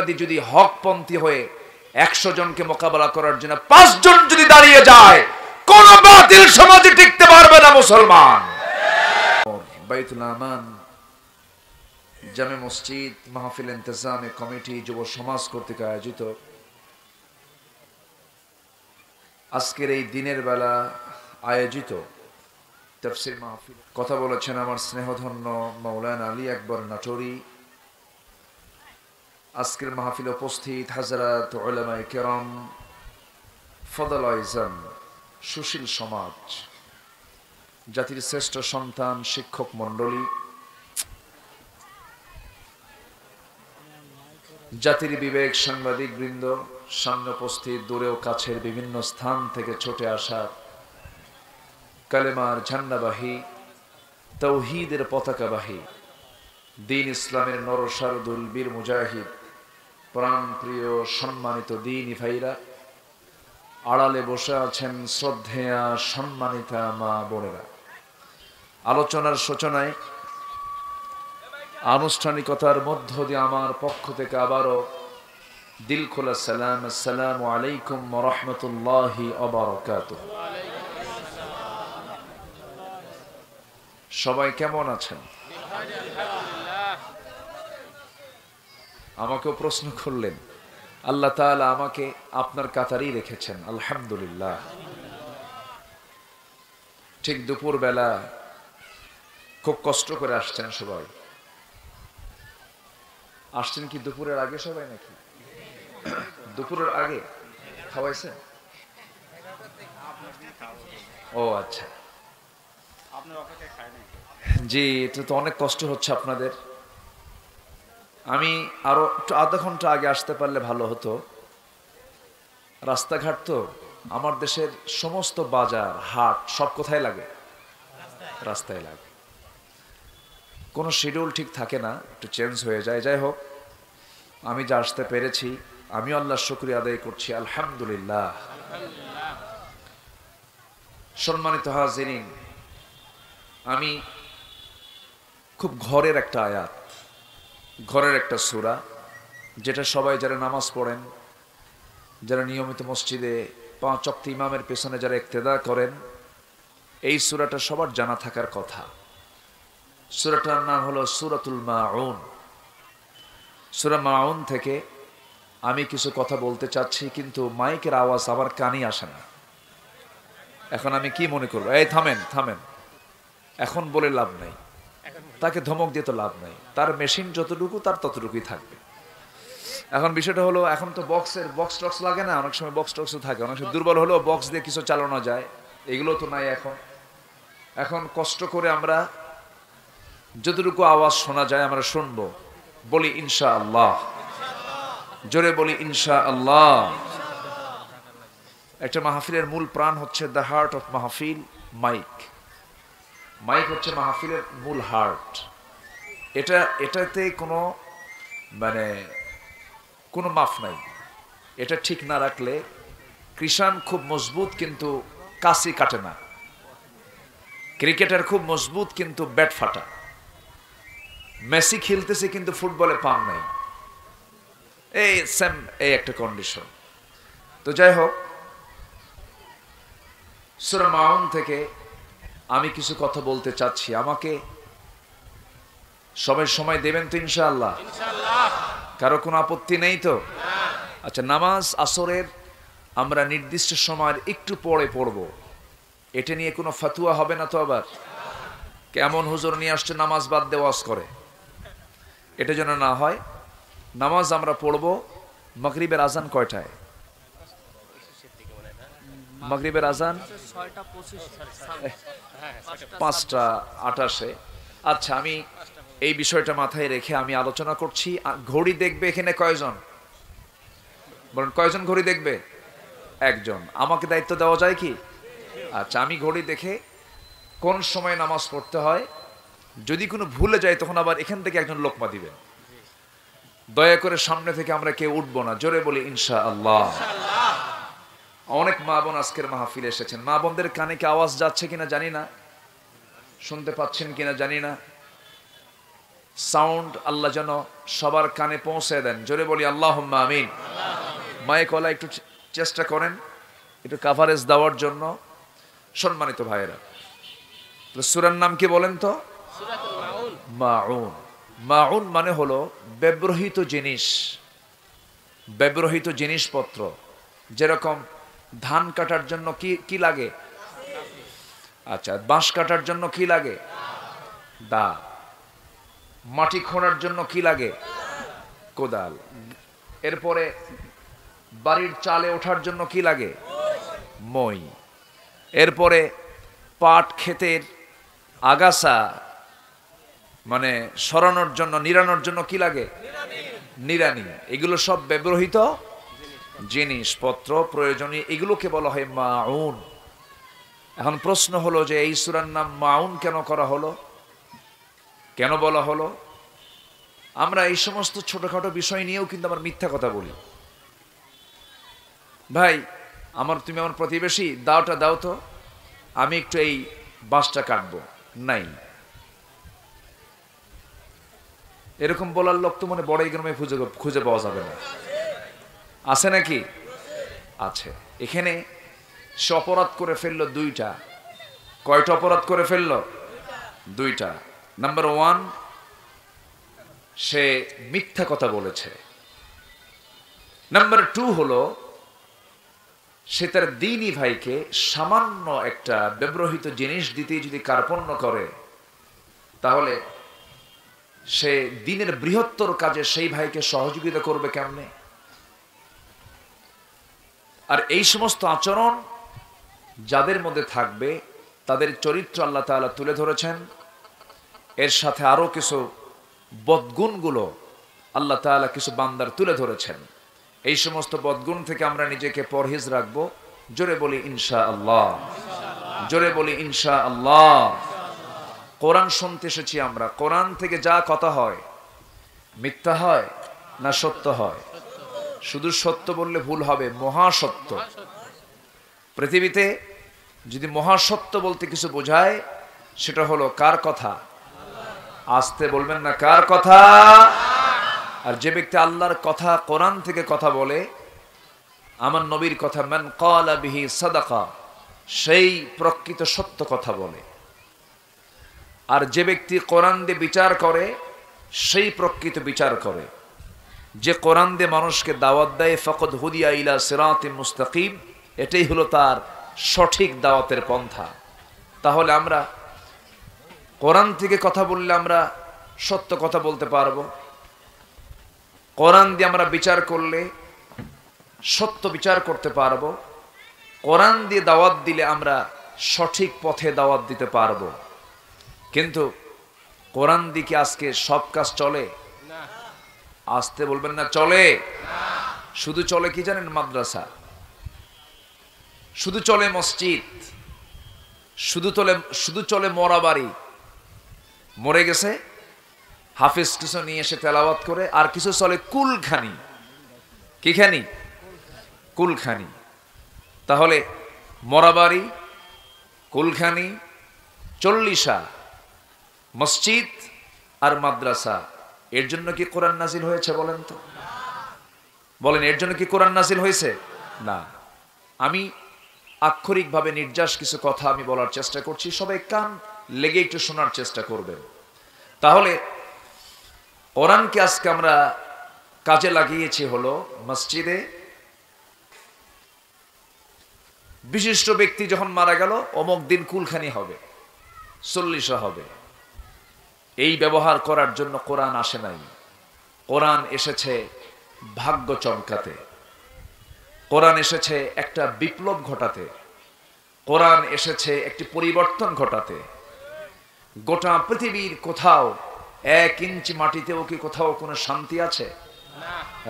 যদি হকপন্থী হয়ে 100 জনকে মোকাবেলা করার জন্য 5 জন যদি দাঁড়িয়ে যায়, কোন বাতিল সমাজে টিকতে পারবে না মুসলমান। বাইতুল আমান জামে মসজিদ মাহফিল ইন্তজামে কমিটি যুব সমাজ কর্তৃক আয়োজিত আজকের এই দিনের বেলা আয়োজিত তাফসীর মাহফিল কথা বলেছেন আমার স্নেহধন্য মাওলানা আলী আকবর নাটোরি। আজকের মাহফিলে উপস্থিত হাজরাত উলামায়ে কেরাম, ফদলাইজান, সুশীল সমাজ, জাতির শ্রেষ্ঠ সন্তান, শিক্ষক মণ্ডলী, জাতির বিবেক, সাংবাদিক বৃন্দ, সামনে উপস্থিত দূরে ও কাছের বিভিন্ন স্থান থেকে ছুটে আসা কালেমার ঝান্ডাবাহী, তাওহীদের পতাকাবাহী, দ্বীন ইসলামের নরসারদুল বীর মুজাহিদ, প্রাণ প্রিয় সম্মানিত দ্বীনী ভাইরা, আড়ালে বসে আছেন শ্রদ্ধেয়া সম্মানিতা মা বোনেরা। আলোচনার সূচনায় আনুষ্ঠানিকতার মধ্য দিয়ে আমার পক্ষ থেকে আবারও দিল খোলা সালাম, আসসালামু আলাইকুম ওয়া রাহমাতুল্লাহি ওয়া বারাকাতুহু। সবাই কেমন আছেন? আমাকেও প্রশ্ন করলেন, আল্লাহ তাআলা আমাকে আপনার কাতারেই রেখেছেন, আলহামদুলিল্লাহ। ঠিক দুপুর বেলা খুব কষ্ট করে আসছেন সবাই। আসছেন কি দুপুরের আগে সবাই নাকি? দুপুরের আগে খাওয়াইছেন? ও আচ্ছা, জি, এটা তো অনেক কষ্ট হচ্ছে আপনাদের। আমি আরো একটু আধা ঘন্টা আগে আসতে পারলে ভালো হতো। রাস্তাঘাট তো আমার দেশের সমস্ত বাজার হাট সব কোথায় লাগে? রাস্তায় লাগে। কোনো শিডিউল ঠিক থাকে না, একটু চেঞ্জ হয়ে যায়। যাই হোক, আমি যা আসতে পেরেছি আমি আল্লাহর শুকরিয়া আদায় করছি, আলহামদুলিল্লাহ। সম্মানিত হাজিরিন, আমি খুব ঘরের একটা আয়াত, ঘরের একটা সূরা, যেটা সবাই যারা নামাজ পড়েন, যারা নিয়মিত মসজিদে 5 ওয়াক্ত ইমামের পেছনে যারা ইক্তেদা করেন, এই সূরাটা সবার জানা থাকার কথা। সূরাটার নাম হলো সূরাতুল মাউন। সূরা মাউন থেকে আমি কিছু কথা বলতে চাচ্ছি, কিন্তু মাইকের আওয়াজ আমার কানে আসে না। এখন আমি কি মনে করবো? এই থামেন থামেন, এখন বলে লাভ নাই, তাকে ধমক দিয়ে তো লাভ নাই। তার মেশিন যতটুকু তার ততটুকুই থাকবে। এখন বিষয়টা হলো, এখন তো বক্স টক্স লাগে না, অনেক সময় বক্স টক্সও থাকে, অনেক সময় দুর্বল হলেও বক্স দিয়ে কিছু চালানো যায়, এগুলো তো নাই এখন কষ্ট করে আমরা যতটুকু আওয়াজ শোনা যায় আমরা শুনবো। বলি ইনশাআল্লাহ, জোরে বলি ইনশাআল্লাহ। একটা মাহফিলের মূল প্রাণ হচ্ছে দ্য হার্ট অফ মাহফিল, মাইক। মাইক হচ্ছে মাহফিলের মূল হার্ট। এটাতে কোনো মাফ নাই। এটা ঠিক না রাখলে কৃষাণ খুব মজবুত কিন্তু কাশি কাটে না, ক্রিকেটার খুব মজবুত কিন্তু ব্যাট ফাটা, মেসি খেলতেছে কিন্তু ফুটবলে পাম নাই, এই একটা কন্ডিশন। তো যাই হোক, সূরা মাউন থেকে আমি কিছু কথা বলতে চাচ্ছি। আমাকে সবাই সময় দেবেন তো ইনশাআল্লাহ? কারো কোনো আপত্তি নেই তো? আচ্ছা, নামাজ আসরের আমরা নির্দিষ্ট সময়ের একটু পরে পড়ব, এটা নিয়ে কোনো ফতোয়া হবে না তো? আবার কেমন হুজুর নিয়ে আসছে নামাজ বাদ দিয়ে ওয়াজ করে, এটা যেন না হয়। নামাজ আমরা পড়ব। মাগরিবের আজান কয়টায়? মাগরিবের আজান 5:28। আচ্ছা, আমি এই বিষয়টা মাথায় রেখে আমি আলোচনা করছি। ঘড়ি দেখবে এখানে কয়জন? বলেন, কয়জন ঘড়ি দেখবে? একজন। আমাকে দায়িত্ব দেওয়া যায় কি? আচ্ছা, আমি ঘড়ি দেখে কোন সময় নামাজ পড়তে হয়, যদি কোনো ভুলে যায় তখন আবার এখান থেকে একজন লোকমা দিবেন। দয়া করে সামনে থেকে আমরা কেউ উঠবো না। জোরে বলি ইনশাআল্লাহ। অনেক মা বোন আজকের মাহফিলে এসেছেন। মা বোনদের কানে কি আওয়াজ যাচ্ছে কিনা জানি না, শুনতে পাচ্ছেন কিনা জানি না। সাউন্ড আল্লাহ যেন সবার কানে পৌঁছে দেন। জোরে বলি আল্লাহুম্মা আমিন। মাইক ওয়ালা একটু চেষ্টা করেন একটু কাভারেজ দেওয়ার জন্য। সম্মানিত ভাইয়েরা, সূরার নাম কি বলেন তো? মাউন। মাউন মানে হলো ব্যবহৃত জিনিস, ব্যবহৃত জিনিসপত্র। যেরকম ধান কাটার জন্য কি কি লাগে? আচ্ছা, বাঁশ কাটার জন্য কি লাগে? দা। মাটি খোঁড়ার জন্য কি লাগে? কোদাল। এরপরে বাড়ির চালে ওঠার জন্য কি লাগে? মই। এরপরে পাট ক্ষেতের আগাছা মানে সরানোর জন্য, নিড়ানোর জন্য কি লাগে? নিড়ানি। এগুলো সব ব্যবহৃত জিনিসপত্র, প্রয়োজনীয়, এগুলোকে বলা হয় মাউন। এখন প্রশ্ন হলো যে এই সূরার নাম মাউন কেন করা হলো, কেন বলা হলো? আমরা এই সমস্ত ছোটখাটো বিষয় নিয়েও কিন্তু আমার মিথ্যা কথা বলি। ভাই তুমি আমার প্রতিবেশী, দাওটা দাও তো, আমি একটু এই বাঁশটা কাটবো। নাই, এরকম বলার লোক তো মনে বড়াই গ্রামে খুঁজে পাওয়া যাবে না। আছে নাকি? আছে। এখানে সে অপরাধ করে ফেললো দুইটা। কয়টা অপরাধ করে ফেললো? দুইটা। নাম্বার ওয়ান, সে মিথ্যা কথা বলেছে। নাম্বার টু হলো সে তার দ্বীনী ভাইকে সামান্য একটা ব্যবহৃত জিনিস দিতে যদি কার্পণ্য করে, তাহলে সে দ্বীনের বৃহত্তর কাজে সেই ভাইকে সহযোগিতা করবে কেমনে? আর এই সমস্ত আচরণ যাদের মধ্যে থাকবে তাদের চরিত্র আল্লাহ তাআলা তুলে ধরেছেন। এর সাথে আরো কিছু বদগুণগুলো আল্লাহ তাআলা কিছু বান্দার তুলে ধরেছেন। এই সমস্ত বদগুণ থেকে আমরা নিজেকে পরহেজ রাখবো। জোরে বলি ইনশাআল্লাহ, জোরে বলি ইনশাআল্লাহ। কোরআন শুনতে এসেছি আমরা। কোরআন থেকে যা কথা হয় মিথ্যা হয় না সত্য হয়? শুধু সত্য বললে ভুল হবে, মহাসত্য। পৃথিবীতে যদি মহাসত্য বলতে কিছু বোঝায় সেটা হলো কার কথা? আস্তে বলবেন না, কার কথা? আর যে ব্যক্তি আল্লাহর কথা, কোরআন থেকে কথা বলে, আমার নবীর কথা, মান ক্বালা বিহি সাদাকা, সেই প্রকৃত সত্য কথা বলে। আর যে ব্যক্তি কোরআন দিয়ে বিচার করে সেই প্রকৃত বিচার করে। যে কোরআন দিয়ে মানুষকে দাওয়াত দেয়, ফাকাদ হুদিয়া ইলা সিরাতিম মুস্তাকিম, এটাই হলো তার সঠিক দাওয়াতের পন্থা। তাহলে আমরা কোরআন থেকে কথা বললে আমরা সত্য কথা বলতে পারবো। কোরআন দিয়ে আমরা বিচার করলে সত্য বিচার করতে পারবো। কোরআন দিয়ে দাওয়াত দিলে আমরা সঠিক পথে দাওয়াত দিতে পারবো। কিন্তু কোরআন দিকে আজকে সব কাজ চলে? আসতে বলবেন না, চলে। শুধু চলে কি জানেন? মাদ্রাসা, শুধু চলে মসজিদ, শুধু চলে মরা বাড়ি। মরে গেছে, হাফেজ কিছু নিয়ে এসে তেলাওয়াত করে। আর কিছু চলে কুলখানি। কি খানি? কুলখানি। তাহলে মরা বাড়ি, কুলখানি, চল্লিশা, মসজিদ আর মাদ্রাসা, এর জন্য কি কোরআন নাজিল হয়েছে বলেন তো? বলেন, এর জন্য কি কোরআন নাজিল হয়েছে? না। আমি আক্ষরিকভাবে নির্যাস কিছু কথা আমি বলার চেষ্টা করছি, সবাই কান লেগে একটু শোনার চেষ্টা করবেন। তাহলে কোরআনকে আজকে আমরা কাজে লাগিয়েছি হলো মসজিদে। বিশিষ্ট ব্যক্তি যখন মারা গেল, অমুক দিন কুলখানি হবে, চল্লিশা হবে। এই ব্যবহার করার জন্য কোরআন আসে নাই। কোরআন এসেছে ভাগ্য চমকাতে, কোরআন এসেছে একটা বিপ্লব ঘটাতে, কোরআন এসেছে একটি পরিবর্তন ঘটাতে। গোটা পৃথিবীর কোথাও 1 ইঞ্চি মাটিতেও কি কোথাও কোনো শান্তি আছে?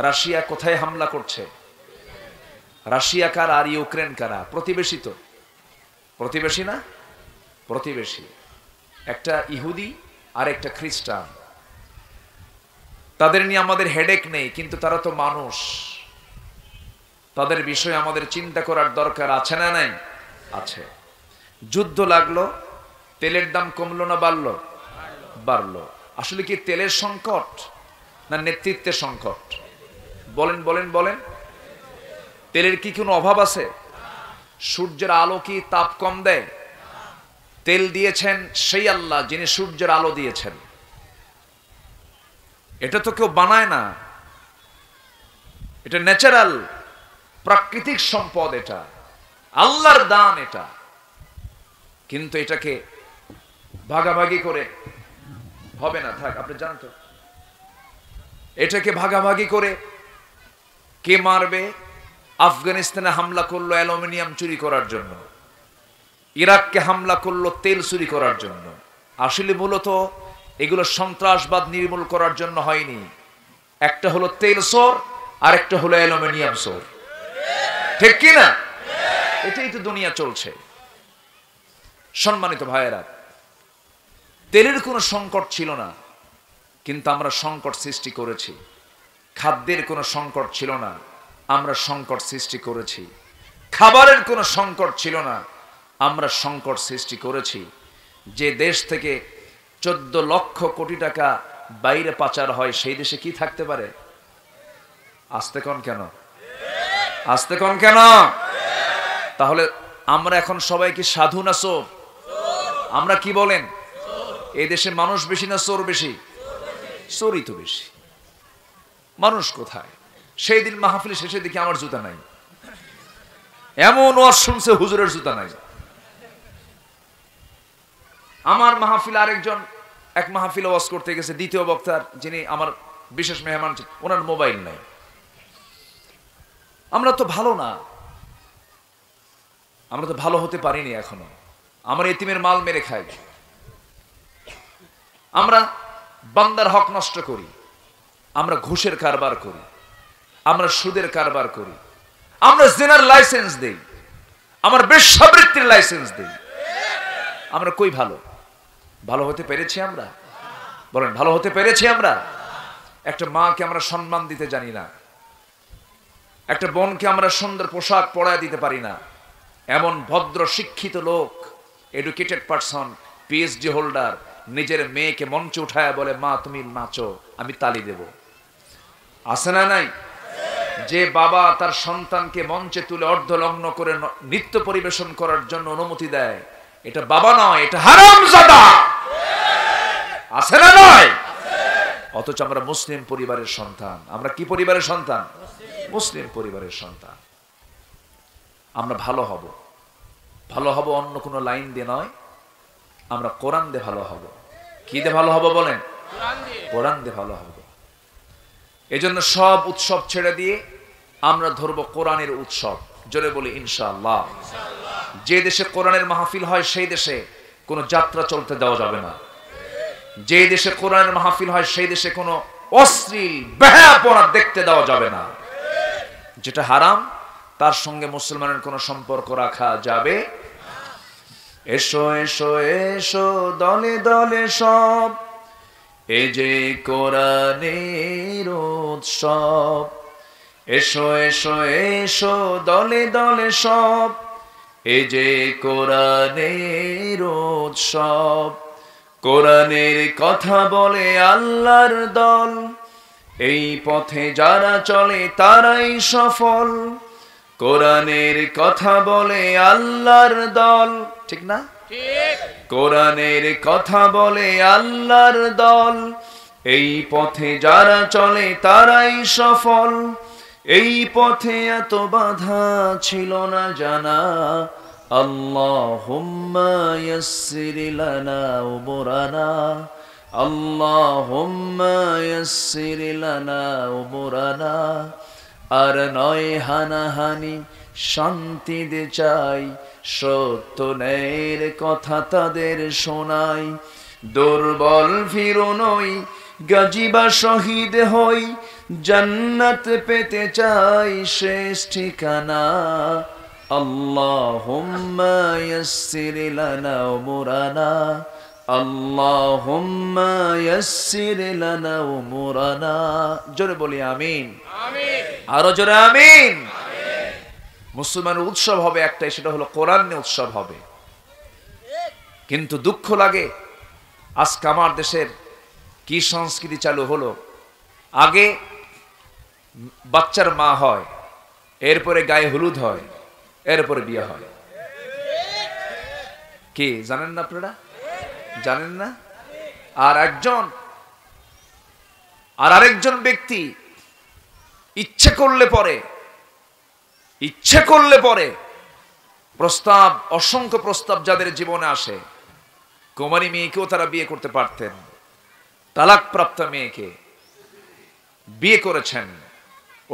রাশিয়া কোথায় হামলা করছে? রাশিয়া কার আর ইউক্রেন কারা? প্রতিবেশী তো। প্রতিবেশী না? প্রতিবেশী। একটা ইহুদি আর একটা খ্রিস্টান। তাদের নিয়ে আমাদের হেডেক নেই, কিন্তু তারা তো মানুষ। তাদের বিষয়ে আমাদের চিন্তা করার দরকার আছে না নাই? আছে। যুদ্ধ লাগলো, তেলের দাম কমলো না বাড়লো? বাড়লো। আসলে কি তেলের সংকট না নেতৃত্বের সংকট? বলেন বলেন বলেন। তেলের কি কোনো অভাব আছে? সূর্যের আলো কি তাপ কম দেয়? তেল দিয়েছেন সেই আল্লাহ যিনি সূর্যের আলো দিয়েছেন। এটা তো কেউ বানায় না, এটা ন্যাচারাল, প্রাকৃতিক সম্পদ, এটা আল্লাহর দান এটা। কিন্তু এটাকে ভাগাভাগি করে হবে না, থাক, আপনি জানেন তো। এটাকে ভাগাভাগি করে কে মারবে? আফগানিস্তানে হামলা করলো অ্যালুমিনিয়াম চুরি করার জন্য, ইরাককে হামলা করলো তেল চুরি করার জন্য। আসলে মূলত এগুলো সন্ত্রাসবাদ নির্মূল করার জন্য হয়নি। একটা হলো তেল চোর আর একটা হলো অ্যালুমিনিয়াম চোর, ঠিক কি না? এটাই তো দুনিয়া চলছে। সম্মানিত ভাইয়েরা, তেলের কোনো সংকট ছিল না, কিন্তু আমরা সংকট সৃষ্টি করেছি। খাদ্যের কোনো সংকট ছিল না, আমরা সংকট সৃষ্টি করেছি। খাবারের কোনো সংকট ছিল না, আমরা সংকট সৃষ্টি করেছি। যে দেশ থেকে 14 লক্ষ কোটি টাকা বাইরে পাচার হয়, সেই দেশে কি থাকতে পারে? আস্তে কোন কেন? আস্তে কোন কেন? তাহলে আমরা এখন সবাই কি সাধু না চোর? আমরা কি বলেন? এই দেশে মানুষ বেশি না চোর বেশি? চোরই তো বেশি। মানুষ কোথায়? সেই দিন মাহফিল শেষে দেখি আমার জুতা নাই, এমন ওয়াজ শুনছে হুজুরের জুতা নাই। আমার মাহফিল আরেকজন এক মাহফিলে ওয়াজ করতে গেছে, দ্বিতীয় বক্তার যিনি আমার বিশেষ মেহমান, ওনার মোবাইল নাই। আমরা তো ভালো না, আমরা তো ভালো হতে পারিনি এখনো। আমরা এতিমের মাল মেরে খাই, আমরা বান্দার হক নষ্ট করি, আমরা ঘুষের কারবার করি, আমরা সুদের কারবার করি, আমরা জিনার লাইসেন্স দেই, আমরা বেশ্যাবৃত্তির লাইসেন্স দেই। আমরা কই ভালো? ভালো হতে পেরেছি আমরা? বলেন, ভালো হতে পেরেছি আমরা? একটা মাকে আমরা সম্মান দিতে জানি না, একটা বোনকে আমরা সুন্দর পোশাক পরায় দিতে পারি না। এমন ভদ্র শিক্ষিত লোক, এডুকেটেড পারসন, পিএইচডি হোল্ডার, নিজের মেয়েকে মঞ্চে উঠায় বলে, মা তুমি নাচো, আমি তালি দেব। আছে না নাই? যে বাবা তার সন্তানকে মঞ্চে তুলে অর্ধলগ্ন করে নৃত্য পরিবেশন করার জন্য অনুমতি দেয়, এটা বাবা নয়, এটা হারামজাদা। আছে না নয়? অথচ আমরা মুসলিম পরিবারের সন্তান। আমরা কি পরিবারের সন্তান? মুসলিম পরিবারের সন্তান। আমরা ভালো হব, ভালো হব অন্য কোনো লাইন দিয়ে নয়, আমরা কোরআন দিয়ে ভালো হব। কি দিয়ে ভালো হব বলেন? কোরআন দিয়ে ভালো হব। এজন্য সব উৎসব ছেড়ে দিয়ে আমরা ধরবো কোরআনের উৎসব। জোরে বলি ইনশাআল্লাহ। যে দেশে কোরআনের মাহফিল হয় সেই দেশে কোনো যাত্রা চলতে দেওয়া যাবে না। যে দেশে কোরআনের মাহফিল হয় সেই দেশে কোনো অশ্লীল বেহায়াপনা দেখতে দেওয়া যাবে না। যেটা হারাম তার সঙ্গে মুসলমানের কোনো সম্পর্ক রাখা যাবে। এসো এসো এসো দলে দলে সব, এই যে কোরআনের উৎসব। এসো এসো এসো দলে দলে সব, এই যে কোরআনের উৎসব। কোরআনের কথা বলে আল্লাহর দল, এই পথে যারা চলে তারাই সফল। কোরআনের কথা বলে আল্লাহর দল, ঠিক না? ঠিক। কোরআনের কথা বলে আল্লাহর দল, এই পথে যারা চলে তারাই সফল। এই পথে এত বাধা ছিল না জানা, আল্লাহুম্মা ইয়াসসির লানা উমুরানা, আল্লাহুম্মা ইয়াসসির লানা উমুরানা। আর নয় হানাহানি, শান্তি দে চাই, সত্য ন্যায়ের কথা তাদের শোনাই। দুর্বল ফিরো নই, গাজী বা শহীদ হই, জান্নাত পেতে চাই শেষ ঠিকানা। আল্লাহুম্মা ইয়াসসির লানা উমুরানা, আল্লাহুম্মা ইয়াসসির লানা উমুরানা। জোরে বলি আমিন। আমিন। আরো জোরে আমিন। মুসলমানের উৎসব হবে একটাই, সেটা হলো কোরআন নিয়ে উৎসব হবে। কিন্তু দুঃখ লাগে আজকে আমার দেশের কি সংস্কৃতি চালু হলো, আগে বাচ্চার মা হয়, এরপরে গায়ে হলুদ হয়, এরপরে বিয়ে হয়। কি জানেন না আপনারা? জানেন না? আর আরেকজন ব্যক্তি ইচ্ছে করলে পরে প্রস্তাব, অসংখ্য প্রস্তাব যাদের জীবনে আসে, কুমারী মেয়েকেও তারা বিয়ে করতে পারতেন, তালাকপ্রাপ্ত মেয়েকে বিয়ে করেছেন,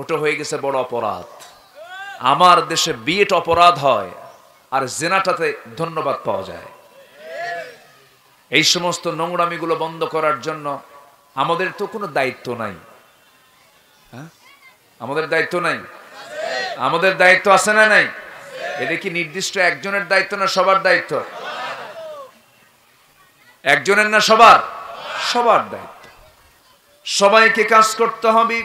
ওটা হয়ে গেছে বড় অপরাধ। আমার দেশে বিয়েটা অপরাধ হয় আর জেনাটাতে ধন্যবাদ পাওয়া যায়। এই সমস্ত নোংরামিগুলো বন্ধ করার জন্য আমাদের তো কোনো দায়িত্ব নাই। হ্যাঁ, আমাদের দায়িত্ব নাই? আমাদের দায়িত্ব আছে না নাই? এটা কি নির্দিষ্ট একজনের দায়িত্ব না সবার দায়িত্ব? একজনের না সবার? সবার দায়িত্ব। সবাইকে কাজ করতে হবে।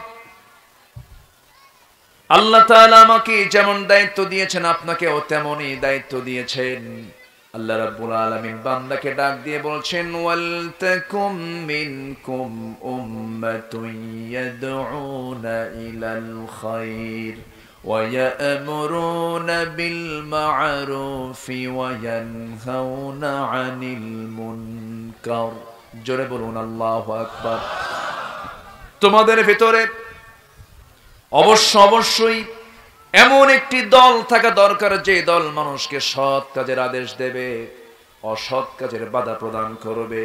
আল্লাহ তাআলা আমাকে যেমন দায়িত্ব দিয়েছেন আপনাকেও তেমনই দায়িত্ব দিয়েছেন। আল্লাহ রাব্বুল আলামিন বান্দাকে ডাক দিয়ে বলছেন, ওয়াল তাকুম মিনকুম উম্মাতুন ইয়াদউনা ইলাল খায়র ওয়া ইয়া'মুরুনা বিল মা'রুফি ওয়া ইয়ানহাউনা আনিল মুনকার। জোরে বলুন আল্লাহু আকবার। তোমাদের ভিতরে অবশ্যই এমন একটি দল থাকা দরকার, যে দল মানুষকে সৎ কাজের আদেশ দেবে, অসৎ কাজের বাধা প্রদান করবে।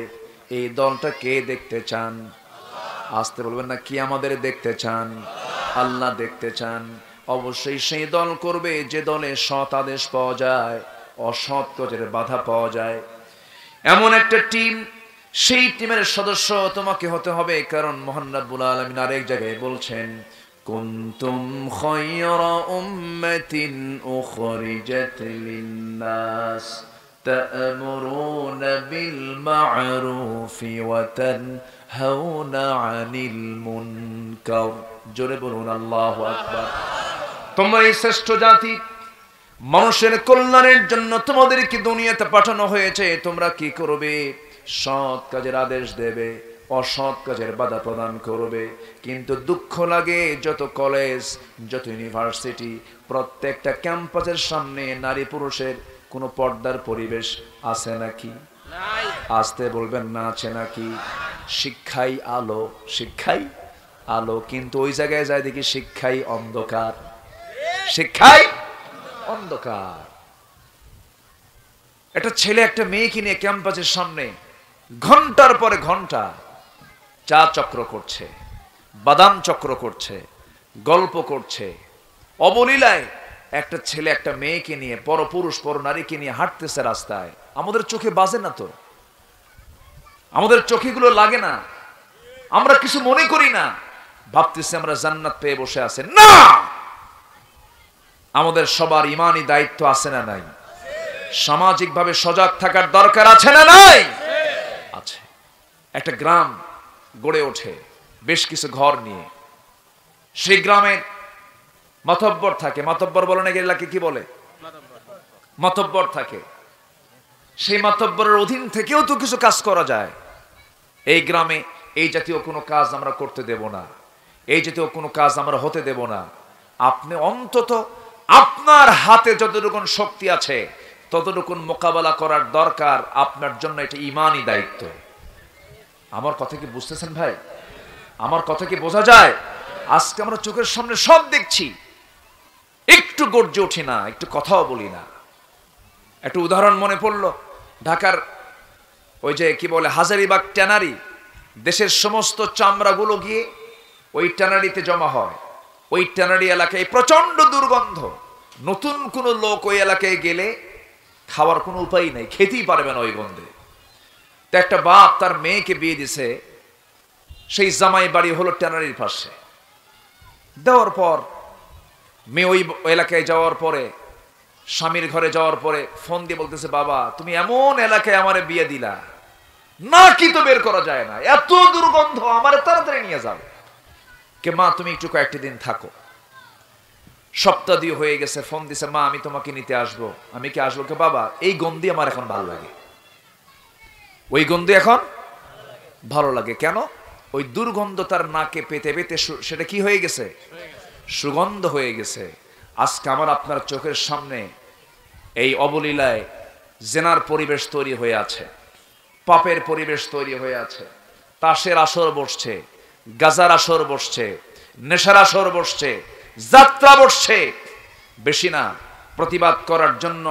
এই দলটা কে দেখতে চান? আসতে বলবেন না, কি আমাদের দেখতে চান? আল্লাহ দেখতে চান। অবশ্যই সেই দল করবে যে দলে সৎ আদেশ পাওয়া যায়, অসৎ কাজের বাধা পাওয়া যায়। এমন একটা টিম, সেই টিমের সদস্য তোমাকে হতে হবে। কারণ মহান রব্বুল আলামিন আরেক জায়গায় বলছেন, কুনতুম খায়রা উম্মাতিন উখরিজাত লিন-নাস তা'মুরুনা বিল মা'রুফি ওয়া তানহাউনা আনিল মুনকার। জোরে বলুন আল্লাহু আকবার। তোমরা এই শ্রেষ্ঠ জাতি, মানুষের কল্যাণের জন্য তোমাদেরকে দুনিয়াতে পাঠানো হয়েছে। তোমরা কি করবে? সৎ কাজের আদেশ দেবে, অসৎ কাজের বাধা প্রদান করবে। কিন্তু দুঃখ লাগে, যত কলেজ, যত ইউনিভার্সিটি, প্রত্যেকটা ক্যাম্পাসের সামনে নারী পুরুষের কোনো পর্দার পরিবেশ আছে নাকি? আসতে বলবেন না, আছে নাকি? শিক্ষাই আলো, শিক্ষাই আলো, কিন্তু ওই জায়গায় যায় দেখি শিক্ষাই অন্ধকার, শিক্ষাই অন্ধকার। একটা ছেলে একটা মেয়েকে নিয়ে ক্যাম্পাসের সামনে ঘন্টার পরে ঘন্টা চা চক্র করছে, বাদাম চক্র করছে, গল্প করছে। অবলীলায় একটা ছেলে একটা মেয়েকে নিয়ে, পরপুরুষ পর নারীকে নিয়ে হাঁটতেছে রাস্তায়। আমাদের চোখে বাজে না তো? আমাদের চোখেগুলো লাগে না? আমরা কিছু মনে করি না, ভাবতেছি আমরা জান্নাত পেয়ে বসে আছেন। না, আমাদের সবার ইমানি দায়িত্ব আছে না নাই? সামাজিকভাবে সজাগ থাকার দরকার আছে না নাই? আছে। একটা গ্রাম গড়ে ওঠে বেশ কিছু ঘর নিয়ে। সেই গ্রামের মাতব্বর থাকে। মাতব্বর বলে নাকি এলাকে কি বলে? মাতব্বর থাকে। সেই মাতব্বরের অধীন থেকেও তো কিছু কাজ করা যায়। এই গ্রামে এই জাতীয় কোনো কাজ আমরা করতে দেব না, এই জাতীয় কোনো কাজ আমরা হতে দেব না। আপনি অন্তত আপনার হাতে যতটুকু শক্তি আছে ততটুকু মোকাবেলা করার দরকার আপনার জন্য। এটা ইমানি দায়িত্ব। আমার কথা কি বুঝতেছেন ভাই? আমার কথা কি বোঝা যায়? আজকে আমরা চোখের সামনে সব দেখছি, একটু গর্জে উঠি না, একটু কথাও বলি না। একটু উদাহরণ মনে পড়লো, ঢাকার ওই যে কি বলে হাজারীবাগ ট্যানারি, দেশের সমস্ত চামড়াগুলো গিয়ে ওই ট্যানারিতে জমা হয়। ওই ট্যানারি এলাকায় প্রচন্ড দুর্গন্ধ। নতুন কোন লোক ওই এলাকায় গেলে খাওয়ার কোনো উপায় নেই, খেতেই পারবে না ওই গন্ধে। তো একটা বাপ তার মেয়েকে বিয়ে দিছে, সেই জামাই বাড়ি হলো ট্যানারির পাশে। দেওয়ার পর মেয়ে ওই এলাকায় যাওয়ার পরে, স্বামীর ঘরে যাওয়ার পরে ফোন দিয়ে বলতেছে, বাবা তুমি এমন এলাকায় আমারে বিয়ে দিলা, না কি তো বের করা যায় না, এত দুর্গন্ধ, আমারে তাড়াতাড়ি নিয়ে যাও। কে মা তুমি একটু কয়েকটি দিন থাকো। সপ্তাহ দিয়ে হয়ে গেছে, ফোন দিছে, মা আমি তোমাকে নিতে আসবো। আমি কি আসবো? কে বাবা এই গন্ধি আমার এখন ভালো লাগে, ওই গন্ধি এখন ভালো লাগে। কেন? ওই দুর্গন্ধ তার নাকে পেতে পেতে সেটা কি হয়ে গেছে? সুগন্ধ হয়ে গেছে। আজকে আমার আপনার চোখের সামনে এই অবলীলায় জেনার পরিবেশ তৈরি হয়ে আছে, পাপের পরিবেশ তৈরি হয়ে আছে। তাসের আসর বসছে, গাজার আসর বসছে, নেশার আসর বসছে, যাত্রা বসছে। বেশি না, প্রতিবাদ করার জন্য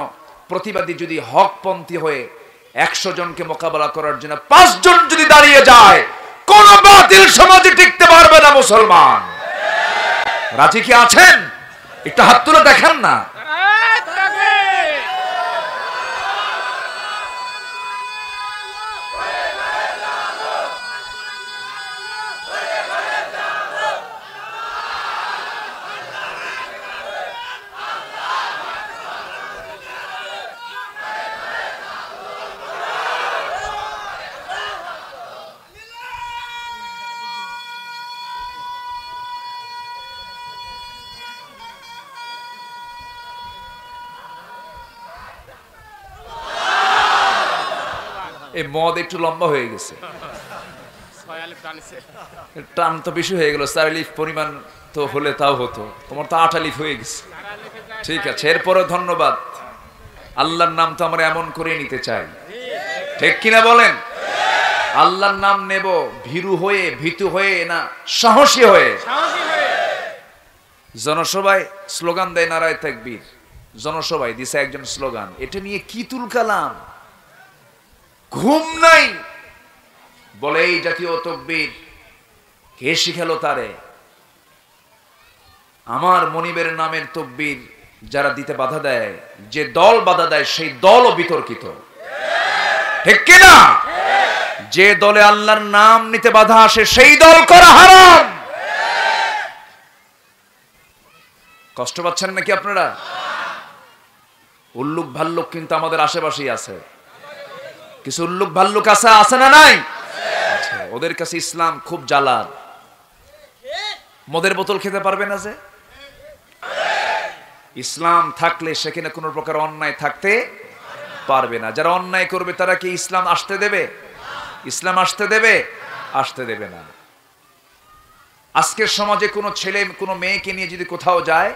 প্রতিবাদী যদি হকপন্থী হয়ে 100 জনকে মোকাবেলা করার জন্য 5 জন যদি দাঁড়িয়ে যায়, কোন বাতিল সমাজে টিকতে পারবে না মুসলমান। রাজি কি আছেন? একটু হাত তুলে দেখেন না। এই মদ একটু লম্বা হয়ে গেছে, টান তো বেশি হয়ে গেল। 4 আলিফ পরিমাণ তো হলে তাও হতো, তোমার তো 8 আলিফ হয়ে গেছে। ঠিক আছে, এরপরে ধন্যবাদ। আল্লাহর নাম তো আমরা এমন করে নিতে চাই, ঠিক কিনা বলেন? আল্লাহর নাম নেব ভীরু হয়ে, ভীতু হয়ে না, সাহসী হয়ে। জনসভায় স্লোগান দেয় নারায়ে তাকবীর। জনসভায় দিছে একজন স্লোগান, এটা নিয়ে কি তুলকালাম, ঘুম নাই। বলে এই জাতীয় তাকবীর কে শিখালো তারে? আমার মনিবের নামের তাকবীর যারা দিতে বাধা দেয়, যে দল বাধা দেয় সেই দলও বিতর্কিত, ঠিক কিনা? যে দলে আল্লাহর নাম নিতে বাধা আসে সেই দল করা হারাম। কষ্ট পাচ্ছেন নাকি আপনারা? উল্লুক ভাল্লুক কিন্তু আমাদের আশেপাশেই আছে। কিছু উল্লুক ভাল্লুক আছে না নাই? আচ্ছা, ওদের কাছে ইসলাম খুব জ্বালার। মদের বোতল খেতে পারবে না যে। ইসলাম থাকলে সেখানে কোনো প্রকার অন্যায় থাকতে পারবে না। যারা অন্যায় করবে তারা কি ইসলাম আসতে দেবে? ইসলাম আসতে দেবে? আসতে দেবে না। আজকের সমাজে কোনো ছেলে কোনো মেয়েকে নিয়ে যদি কোথাও যায়,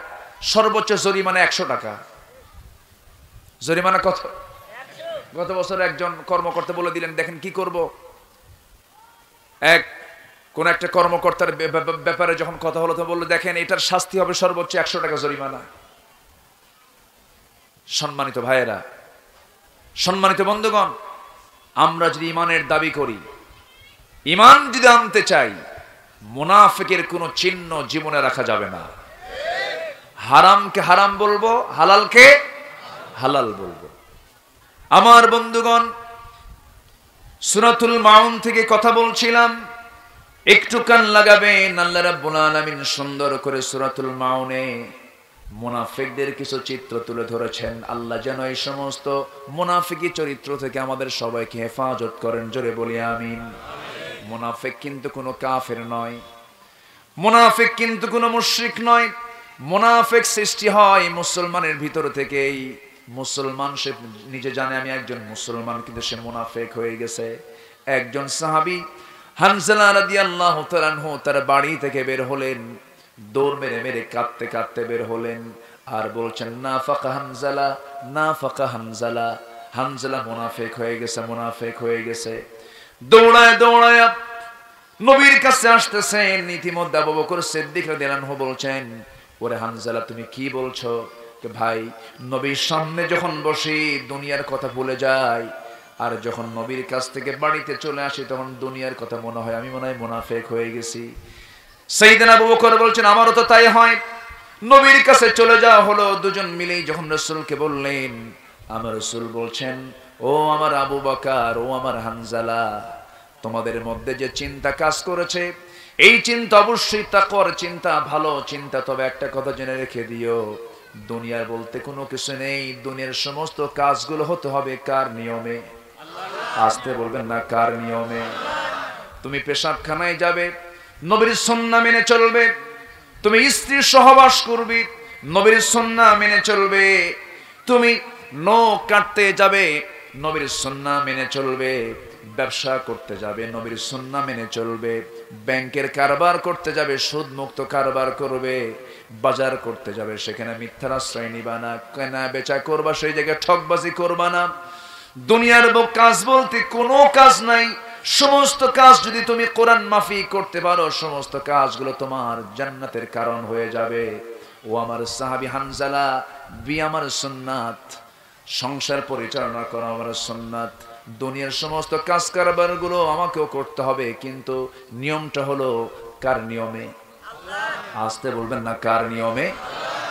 সর্বোচ্চ জরিমানা 100 টাকা। জরিমানা কত? গত বছর একজন কর্মকর্তা বলে দিলেন, দেখেন কি করব। কোন একটা কর্মকর্তার ব্যাপারে যখন কথা হলো, তো বললো দেখেন এটার শাস্তি হবে সর্বোচ্চ 100 টাকা জরিমানা। সম্মানিত ভাইয়েরা, সম্মানিত বন্ধুগণ, আমরা যদি ইমানের দাবি করি, ইমান যদি আনতে চাই, মুনাফিকের কোনো চিহ্ন জীবনে রাখা যাবে না। হারামকে হারাম বলবো, হালালকে হালাল বলবো। আমার বন্ধুগণ, সূরাতুল মাউন থেকে কথা বলছিলাম, একটু কান লাগাবেন। আল্লাহ রাব্বুল আলামিন সুন্দর করে সূরাতুল মাউনে মুনাফিকদের কিছু চিত্র তুলে ধরেছেন। আল্লাহ যেন এই সমস্ত মুনাফিকি চরিত্র থেকে আমাদের সবাইকে হেফাজত করেন। জোরে বলি আমিন। মুনাফিক কিন্তু কোনো কাফের নয়, মুনাফিক কিন্তু কোনো মুশরিক নয়। মুনাফিক সৃষ্টি হয় মুসলমানের ভিতর থেকেই। মুসলমান সে নিজে জানে আমি একজন মুসলমান, কিন্তু সে মুনাফিক হয়ে গেছে। একজন সাহাবী হানজালা রাদিয়াল্লাহু তাআলা আনহু তার বাড়ি থেকে বের হলেন, দৌড় মেরে মেরে কাঁদতে কাঁদতে বের হলেন, আর বলছেন নাফাকা হানজালা, নাফাকা হানজালা। হানজালা মুনাফিক হয়ে গেছে, মুনাফিক হয়ে গেছে। দৌড়ায় দৌড়ায় নবীর কাছে আসতেছেন। ইতিমধ্যে আবু বকর সিদ্দিক রাদিয়াল্লাহু আনহু বলছেন, ওরে হানজালা তুমি কি বলছো? ভাই, নবীর সামনে যখন বসি দুনিয়ার কথা ভুলে যাই, আর যখন নবীর কাছ থেকে বাড়িতে চলে আসি তখন দুনিয়ার কথা মনে হয়, আমি মনে হয় মুনাফিক হয়ে গেছি। সাইয়েদনা আবু বকর বলছেন আমারও তো তাই হয়। নবীর কাছে চলে যাওয়া হলো, দুজন মিলেই যখন রাসূলকে বললেন, আমার রাসূল বলছেন, ও আমার আবু বকর, ও আমার হানজালা, তোমাদের মধ্যে যে চিন্তা কাজ করেছে এই চিন্তা অবশ্যই তাকওয়ার চিন্তা, ভালো চিন্তা। তবে একটা কথা জেনে রেখে দিও, দুনিয়ার বলতে কোনো কিছু নেই। দুনিয়ার সমস্ত কাজগুলো হতে হবে কার নিয়মে? আসতে বলবেন না, কার নিয়মে? তুমি পেশাবখানায় যাবে, নবীর সুন্নাহ মেনে চলবে। তুমি স্ত্রীর সহবাস করবে, নবীর সুন্নাহ মেনে চলবে। তুমি নখ কাটতে যাবে, নবীর সুন্নাহ মেনে চলবে। ব্যবসা করতে যাবে নবীর সুন্নাহ মেনে চলবে, ব্যাংকের কারবার করতে যাবে সুদ মুক্ত কারবার করবে, বাজার করতে যাবে সেখানে মিথ্যার আশ্রয় নিবা না, কেনা বেচা করবা সেই জায়গায় ঠকবাজি করবা না। দুনিয়ার কাজ বলতে কোনো কাজ নাই, সমস্ত কাজ যদি তুমি কোরআন মাফিক করতে পারো সমস্ত কাজগুলো তোমার জান্নাতের কারণ হয়ে যাবে। ও আমার সাহাবী হানজালা, বিয়ে আমার সুন্নাত, সংসার পরিচালনা করা আমার সুন্নাত, দুনিয়ার সমস্ত কাজ কারবার গুলো আমাকেও করতে হবে, কিন্তু নিয়মটা হলো কার নিয়মে? আসতে বলবেন না, কার নিয়মে?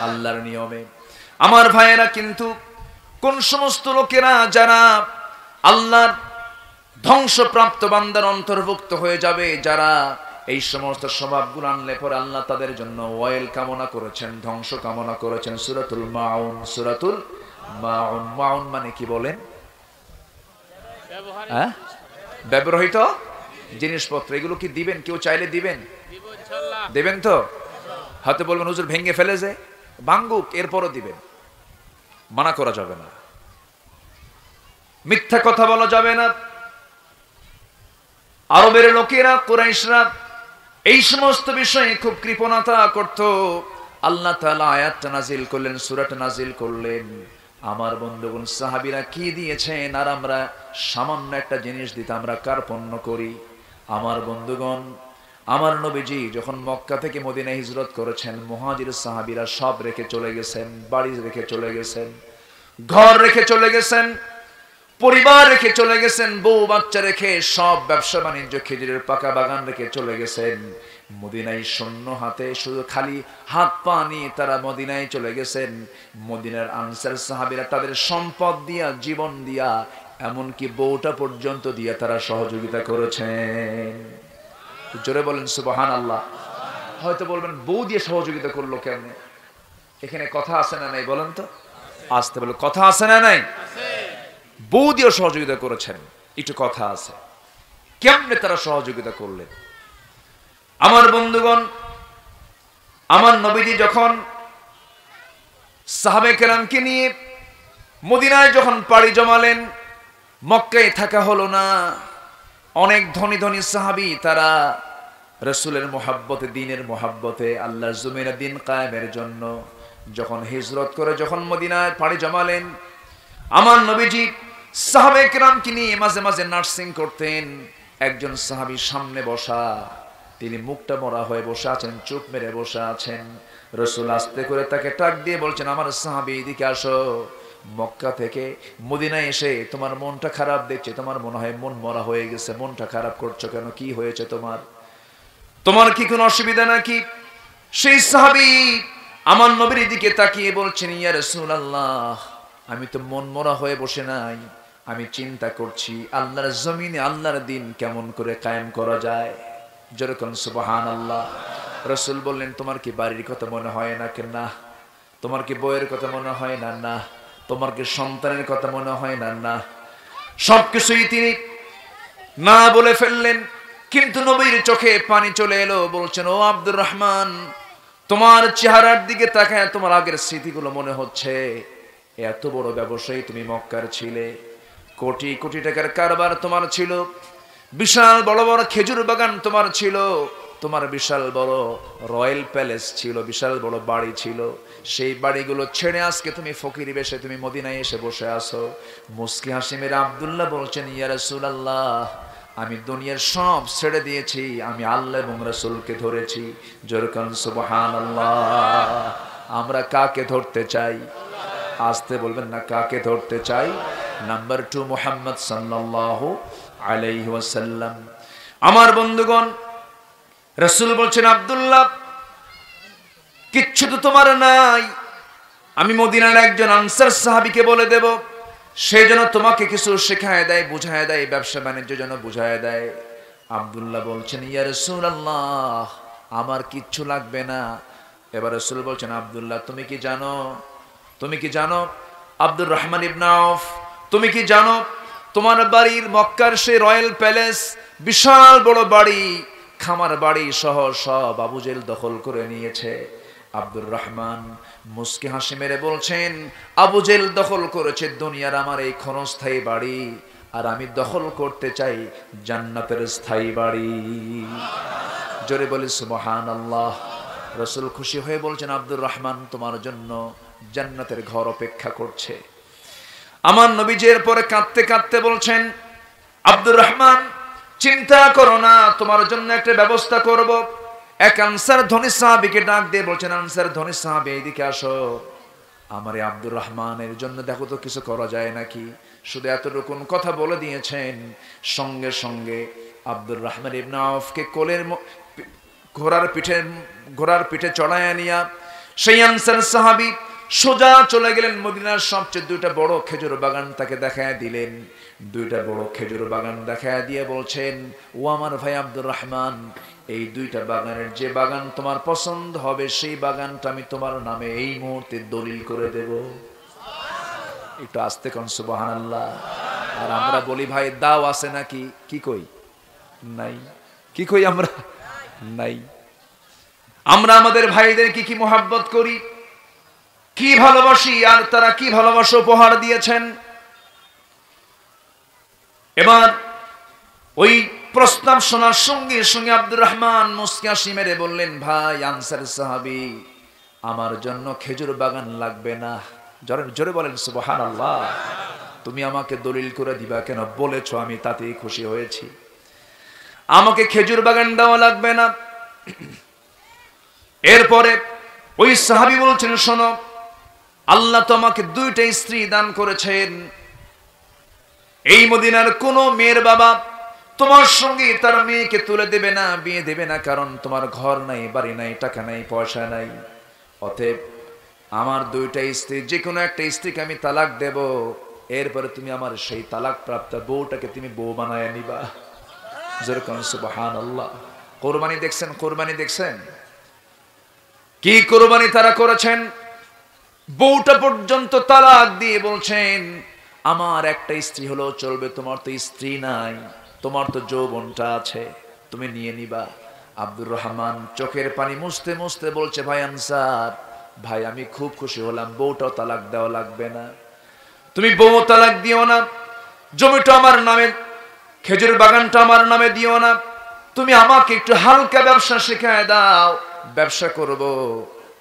আল্লাহর নিয়মে। আমার ভাইয়েরা, কিন্তু কোন সমস্ত লোকেরা যারা আল্লাহর ধ্বংসপ্রাপ্ত বান্দার অন্তর্ভুক্ত হয়ে যাবে, যারা এই সমস্ত স্বভাবগুলো আনলে পরে আল্লাহ তাদের জন্য ওয়াইল কামনা করেছেন, ধ্বংস কামনা করেছেন। সূরাতুল মাউন, সূরাতুল মাউন। মাউন মানে কি বলেন? ব্যবহৃত জিনিসপত্র। এগুলো কি দিবেন? কেউ চাইলে দিবেন? দেবেন তো? হয়তো বলবেন হুজুর ভেঙে ফেলে যে, ভাঙ্গুক, এরপরও দিবেন, মানা করা যাবে না, মিথ্যা কথা বলা যাবে না। আরবের লোকেরা, কুরাইশরা এই সমস্ত বিষয়ে খুব কৃপণতা করত। আল্লাহ তাআলা আয়াতটা নাজিল করলেন, সূরাটা নাজিল করলেন। আমার বন্ধুগণ, সাহাবীরা কি দিয়েছেন আর আমরা সামান্য একটা জিনিস দিতে আমরা কার্পণ্য করি। আমার বন্ধুগণ, আমার নবীজি যখন মক্কা থেকে মদিনায় হিজরত করেছেন, মুহাজির সাহাবীরা সব রেখে চলে গেছেন, বাড়ি রেখে চলে গেছেন, ঘর রেখে চলে গেছেন, পরিবার রেখে চলে গেছেন, বউ বাচ্চা রেখে, সব ব্যবসা বাণিজ্য, খেজুরের পাকা বাগান রেখে চলে গেছেন। মদিনায় শূন্য হাতে, শুধু খালি হাত পা নিয়ে তারা মদিনায় চলে গেছেন। মদিনার আনসার সাহাবীরা তাদের সম্পদ দিয়া, জীবন দিয়া, এমনকি বউটা পর্যন্ত দিয়া তারা সহযোগিতা করেছেন। জোরে বলেন সুবহানাল্লাহ। হয়তো বলবেন বউ দিয়ে সহযোগিতা করলো কেমনে? এখানে কথা আছে না নাই বলেন তো? আসতে বলে কথা আছে না নাই? বউ দিয়ে সহযোগিতা করেছেন, একটু কথা আছে। কেমনে তারা সহযোগিতা করলেন? আমার বন্ধুগণ, আমার নবীজি যখন সাহাবে কেরামকে নিয়ে মদিনায় যখন পাড়ি জমালেন, মক্কায় থাকা হলো না। অনেক ধনী ধনী সাহাবী তারা রাসূলের মুহাব্বতে, দ্বীনের মুহাব্বতে, আল্লাহর জমিনে দ্বীন কায়েমের জন্য যখন হিজরত করে যখন মদিনায় পাড়ি জমালেন, আমার নবীজি সাহাবে কেরামকে নিয়ে মাঝে মাঝে নার্সিং করতেন। একজন সাহাবী সামনে বসা, তিনি মুখটা মরা হয়ে বসে আছেন, চোখ মেরে বসে আছেন। রাসূল আস্তে করে তাকে টাক দিয়ে বলছেন, আমার সাহাবী এদিকে আসো, মক্কা থেকে মদিনায় এসে তোমার মনটা খারাপ দেখছে, তোমার মনে হয় মন মরা হয়ে গেছে, মনটা খারাপ করছো কেন? কি হয়েছে তোমার? তোমার কি কোনো অসুবিধা নাকি? সেই সাহাবী আমার নবীর দিকে তাকিয়ে বলছেন, ইয়া রাসূলুল্লাহ, আমি তো মন মরা হয়ে বসে নাই, আমি চিন্তা করছি আল্লাহর জমিনে আল্লাহর দ্বীন কেমন করে কায়েম করা যায়। যেরকম সুবহানাল্লাহ। রাসূল বললেন, তোমার কি বাড়ির কথা মনে হয় না? না। তোমার কি বউয়ের কথা মনে হয় না? না। তোমার কি সন্তানের কথা মনে হয় না? না। সবকিছুই তিনি না বলে ফেললেন। কিন্তু নবীর চোখে পানি চলে এলো। বলছেন, ও আব্দুর রহমান, তোমার চেহারার দিকে তাকায় তোমার আগের স্মৃতিগুলো মনে হচ্ছে। এত বড় ব্যবসায়ী তুমি মক্কার ছিলে, কোটি কোটি টাকার কারবার তোমার ছিল, বিশাল বড় বড় খেজুর বাগান তোমার ছিল, তোমার বিশাল বড় রয়্যাল প্যালেস ছিল, বিশাল বড় বাড়ি ছিল। সেই বাড়িগুলো ছেড়ে আজকে তুমি ফকির বেশে তুমি মদিনায় এসে বসে আছো। মুস্কি হাসি মেরে আব্দুল্লাহ বলছেন, ইয়া রাসূলুল্লাহ, আমি দুনিয়ার সব ছেড়ে দিয়েছি, আমি আল্লাহ এবং রাসূলকে ধরেছি। যেরকম সুবহানাল্লাহ। আমরা কাকে ধরতে চাই? আসতে বলবেন না, কাকে ধরতে চাই? নাম্বার 2, মুহাম্মদ সাল্লাল্লাহু আলাইহি ওয়াসাল্লাম। আমার বন্ধুগণ, রাসূল বলছেন, আব্দুল্লাহ, কিচ্ছু তো তোমার নাই, আমি মদিনার একজন আনসার সাহাবীকে বলে দেব, সে যেন তোমাকে কিছু শেখায় দেয়, বুঝায় দেয়, ব্যবসা বাণিজ্য যেন বুঝায় দেয়। আব্দুল্লাহ বলছেন, ইয়া রাসূলুল্লাহ, আমার কিচ্ছু লাগবে না। এবার রাসূল বলছেন, আব্দুল্লাহ, তুমি কি জানো, তুমি কি জানো আব্দুর রহমান ইবনে আউফ, তুমি কি জানো তোমার বাড়ির মক্কার সেই রয়্যাল প্যালেস, বিশাল বড় বাড়ি, খামার বাড়ি সহ সব আবু জেহেল দখল করে নিয়েছে। আব্দুর রহমান মুস্কি হাসি মেরে বলছেন, আবু জেহেল দখল করেছে দুনিয়ার আমার এই ক্ষণস্থায়ী বাড়ি, আর আমি দখল করতে চাই জান্নাতের স্থায়ী বাড়ি। জোরে বলি সুবহানাল্লাহ। রাসূল খুশি হয়ে বলছেন, আব্দুর রহমান তোমার জন্য জান্নাতের ঘর অপেক্ষা করছে। আমার নবীজির পরে কাঁদতে কাঁদতে বলছেন, আব্দুর রহমান চিন্তা করো না, তোমার জন্য একটা ব্যবস্থা করব। এক আনসার ধনী সাহাবীকে ডাক দিয়ে বলছেন, আনসার ধনী সাহাবী এদিকে আসো, আমার এই আব্দুর রহমানের জন্য দেখো তো কিছু করা যায় নাকি। শুধু এতটুকু কথা বলে দিয়েছেন, সঙ্গে সঙ্গে আব্দুর রহমান ইবনে আউফকে কোলের ঘোড়ার পিঠে চড়ায় নিয়া সেই আনসার সাহাবী সোজা চলে গেলেন মদিনার সবচেয়ে দুইটা বড় খেজুর বাগান তাকে দেখায় দিলেন। দুইটা বড় খেজুর বাগান দেখায় দিয়ে বলছেন, ও আমার ভাই আব্দুর রহমান, এই দুইটা বাগানের যে বাগান তোমার পছন্দ হবে সেই বাগানটা আমি তোমার নামে এই মুহূর্তে দলিল করে দেব। একটু আস্তে কোন সুবহানাল্লাহ। আর আমরা বলি ভাই দাও আছে নাকি, কি কই নাই, কি কই আমরা নাই। আমরা আমাদের ভাইদের কি মোহাব্বত করি, কি ভালোবাসি, আর তারা কি ভালোবাসা উপহার দিয়েছেন। এবার ওই প্রস্তাব শোনার সঙ্গে সঙ্গে আব্দুর রহমান মুস্কি হাসি মেরে বললেন, ভাই আনসার সাহাবী, আমার জন্য খেজুর বাগান লাগবে না। জোরে বলেন সুবহানাল্লাহ। তুমি আমাকে দলিল করে দিবা কেন, বলেছো, আমি তাতেই খুশি হয়েছি, আমাকে খেজুর বাগান দেওয়া লাগবে না। এরপরে ওই সাহাবী বলছেন, শোনো, আল্লাহ তো আমাকে দুইটা স্ত্রী দান করেছেন। এই মদিনার কোন মেয়ের বাবা তোমার সঙ্গে তার মেয়েকে তুলে দেবে না, বিয়ে দেবে না, কারণ তোমার ঘর নাই, বাড়ি নাই, টাকা নাই, পয়সা নাই। অতএব আমার দুইটা স্ত্রী, যে কোনো একটা স্ত্রীকে আমি তালাক দেব, এরপরে তুমি আমার সেই তালাক প্রাপ্ত বউটাকে তুমি বউ বানায় নিবা। যেরকম সুবহানাল্লাহ। কোরবানি দেখছেন, কোরবানি দেখছেন, কি কোরবানি তারা করেছেন। বউটা পর্যন্ত তালাক দিয়ে বলছেন, আমার একটা স্ত্রী হলেও চলবে, তোমার তো স্ত্রী নাই, তোমার তো যৌবনটা আছে, তুমি নিয়ে নিবা। আব্দুর রহমান চোখের পানি মুছতে মুছতে বলছে, ভাই আনসার ভাই, আমি খুব খুশি হলাম, বউটাও তালাক দেওয়া লাগবে না, তুমি বউ তালাক দিও না, জমিটা আমার নামে, খেজুর বাগানটা আমার নামে দিও না, তুমি আমাকে একটু হালকা ব্যবসা শেখায় দাও, ব্যবসা করব।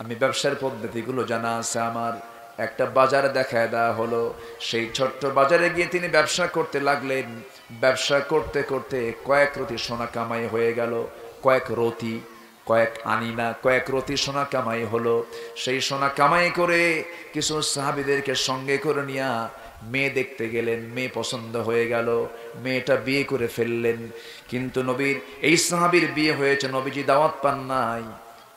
আমি ব্যবসার পদ্ধতিগুলো জানা আছে আমার। একটা বাজার দেখায় দেওয়া হলো, সেই ছোট্ট বাজারে গিয়ে তিনি ব্যবসা করতে লাগলেন। ব্যবসা করতে করতে কয়েক রতি সোনা কামাই হয়ে গেল, কয়েক রতি সোনা কামাই হলো। সেই সোনা কামাই করে কিছু সাহাবীদেরকে সঙ্গে করে নিয়ে মেয়ে দেখতে গেলেন, মেয়ে পছন্দ হয়ে গেল, মেয়েটা বিয়ে করে ফেললেন। কিন্তু নবীর এই সাহাবীর বিয়ে হয়েছে, নবীজি দাওয়াত পান নাই।